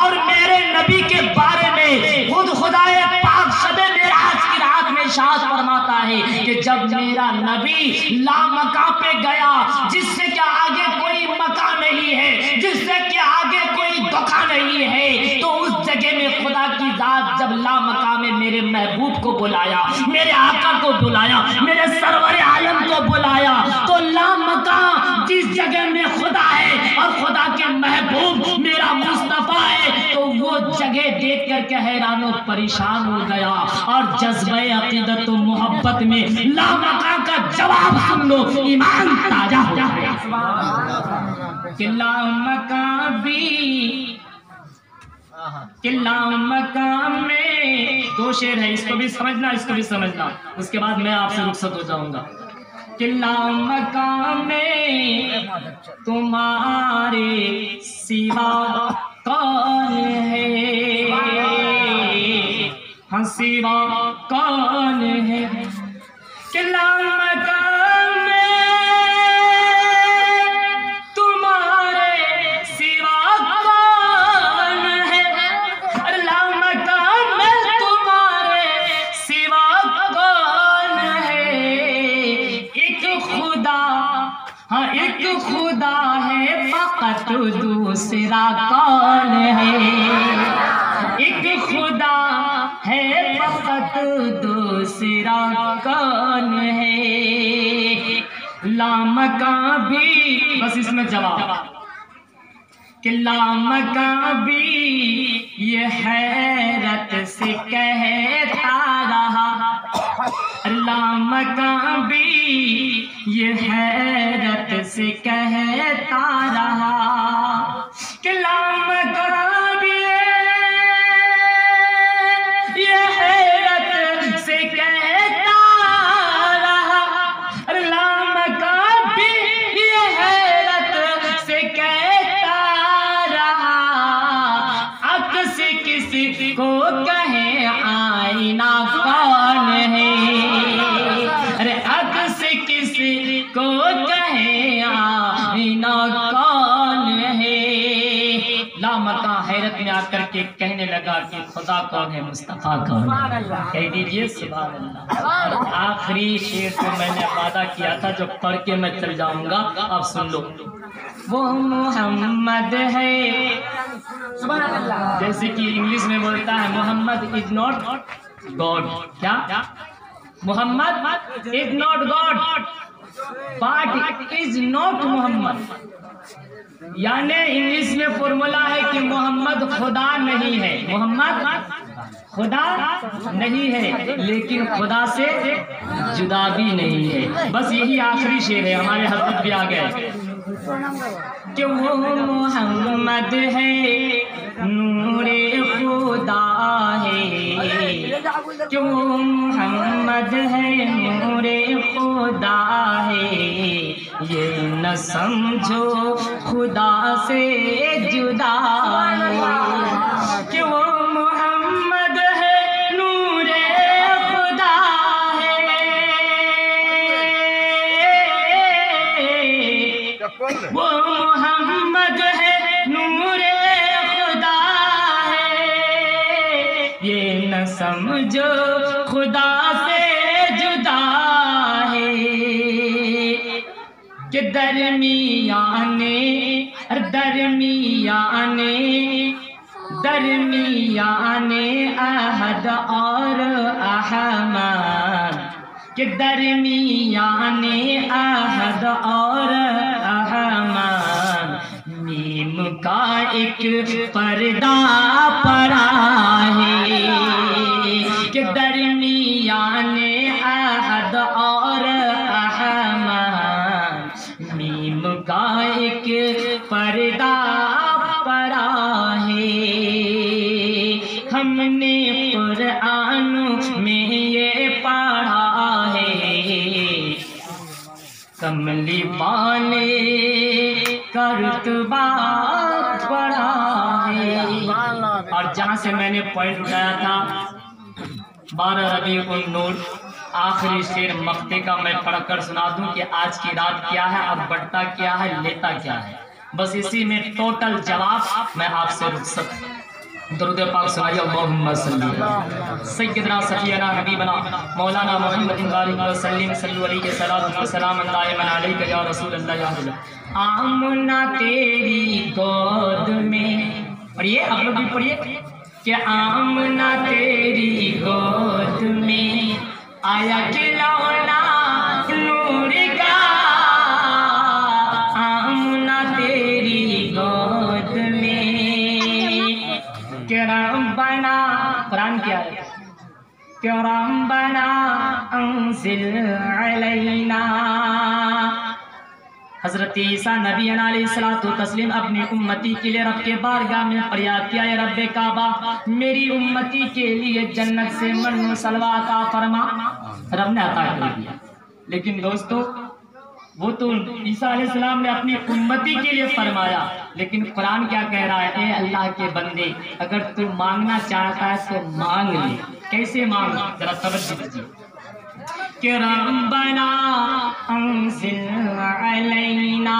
और मेरे नबी के बारे में खुद खुदाए पाक शबे मेराज की रात में इरशाद फरमाता है कि जब मेरा नबी लामका पे गया, जिससे क्या आगे कोई मका नहीं है, जिससे क्या आगे कोई धोखा नहीं है, तो उस जगह में खुदा की जात जब लामका में मेरे महबूब को बुलाया, मेरे आका को बुलाया, मेरे सरवर आलम को बुलाया, तो लामका जिस जगह में खुदा है और खुदा के महबूब मेरा मुस्तफा है, तो वो जगह देख करके हैरान परेशान हो गया। और जज्बे अकीदत मोहब्बत में लामका का जवाब सुन लो, ईमान ताजा हो गया। किला मकाम में दो शेर है, इसको भी समझना इसको भी समझना, उसके बाद मैं आपसे रुखसत हो जाऊंगा। किला मकाम में तुम्हारे सिवा कौन है, हाँ सिवा कौन है। किला मकाम में तुम्हारे सिवा कौन है, अल्लाह मकाम में तुम्हारे सिवा कौन है। एक खुदा, हाँ एक खुदा है फकत दूसरा कौन है, एक खुदा है फकत दूसरा कौन है। लामका भी, बस इसमें जवाब कि लामका भी ये हैरत से कहता रहा लामकां भी ये हैरत से कहता रहा कि लामकां भी ये हैरत से कहता रहा, लामकां भी ये हैरत से कहता रहा, अक्स किसी को कहे आईना कौन है, अरे अक्स किसी को कहे आईना कौन है। लामका हैरत में आकर के कहने लगा कि खुदा कौन है, मुस्तफा कौन है, कह दीजिए सुभान अल्लाह। आखिरी शेर को मैंने वादा किया था जो पढ़ के मैं चल जाऊंगा, अब सुन लो। वो मोहम्मद है, जैसे कि इंग्लिश में बोलता है मोहम्मद इज नॉट गॉड, क्या Mohammed is not God but is not Mohammed, यानी इंग्लिश में फॉर्मूला है कि मोहम्मद खुदा नहीं है, मोहम्मद खुदा नहीं है लेकिन खुदा से जुदा भी नहीं है। बस यही आखिरी शेर है, हमारे हजरत भी आ गए कि वो मोहम्मद है नूरे खुदा है, कि वो मोहम्मद है नूरे खुदा है, ये न समझो खुदा से जुदा है, कि वो मोहम्मद है नूरे खुदा है, वो मोहम्मद है नूरे खुदा है, ये न समझो खुदा से जुदा है, कि दरमियाने अहद और अहमद, कि दरमियाने अहद और अहमद, मीम का एक पर्दा पड़ा है, कि दरमियाने अहद और अहमद, मीम का एक पर्दा पड़ा है। हमने कुरान में ये पढ़ा है, कमली वाले का रुतबा बड़ा है। और जहाँ से मैंने पॉइंट उठाया था 12 रबीउल नूर, आखिरी शेर मक्ते का मैं पढ़कर सुना दूं कि आज की रात क्या है, अब बढ़ता क्या है, लेता क्या है, बस इसी में टोटल जवाब मैं आपसे रुक सकता। दरूद पाक सुनाइए, अल्लाहुम्मा सल्ली सय्यदना सफियना हबीबना मौलाना मुहम्मद व सल्लिम सल्लु अलैहि सलातु व सलाम अलैका या रसूल अल्लाह या हबीब। आमना तेरी गोद में, पढ़िए आप लोग भी पढ़िए, कि आमना तेरी गोद में आया खिलौना नूर का, आमना तेरी गोद में किरम बना, कुरान क्या है, किरम बना अंसिल अलैना। हजरत ईसा नबी अलैहिस्सलातु तस्लीम अपनी उम्मती के लिए रब के बारगाह में फरियाद किया, रब्बे काबा मेरी उम्मती के लिए जन्नत से मन्नो सलवा अता फरमा। रब ने अता कर दिया, लेकिन दोस्तों वो तो ईसा अलैहिस्सलाम ने अपनी उम्मती के लिए फरमाया, लेकिन कुरान क्या कह रहा है, ए अल्लाह के बंदे अगर तू मांगना चाहता है तो मांग ले। कैसे मांग, जरा तवज्जो दीजिए। कि रब्बना अंज़िल अलैना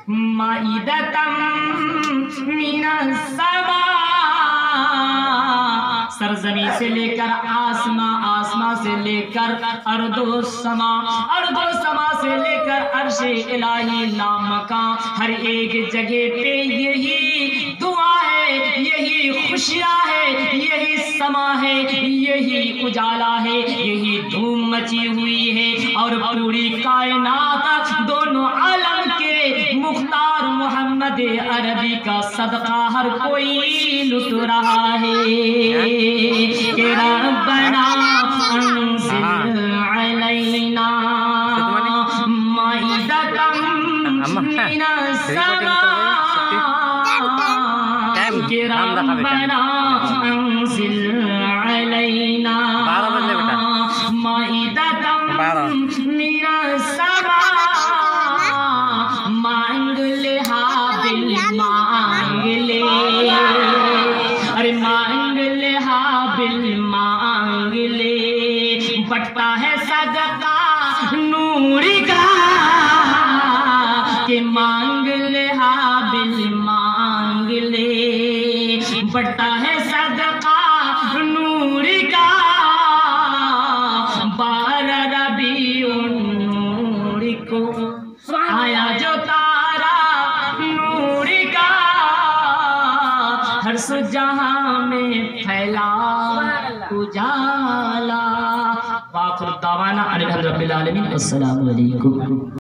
माइदतम मिनस समा, सरजमी से लेकर आसमां, आसमां से लेकर अर्दो समा, अर्दो समा से लेकर अर्शे इलाही लामका, हर एक जगह पे यही दुआ है, यही खुशियाँ है, यही समा है, यही उजाला है, यही धूम मची हुई है। और पूरी कायनात दोनों आलम के मुख्तार मोहम्मद के अरबी का सदका हर कोई लुट रहा है कि रब्बना अंज़िल अलैना माइदतम मिनस समा कि रब्बना अंज़िल अलैना माइदतम मिनस समा मांग ले हाबिल मांग ले, अरे मांग ले हाबिल मांग ले, बटता है सदका नूर का कि मांग ले हाबिल मांग ले, बटता है सदका नूर का। बारह रबीउन नूर को आया जो तारा नूर का, हर सुजहां में फैला उजाला। वाखिर दावाना अनिल रब्बिल आलमीन। अस्सलामु अलैकुम।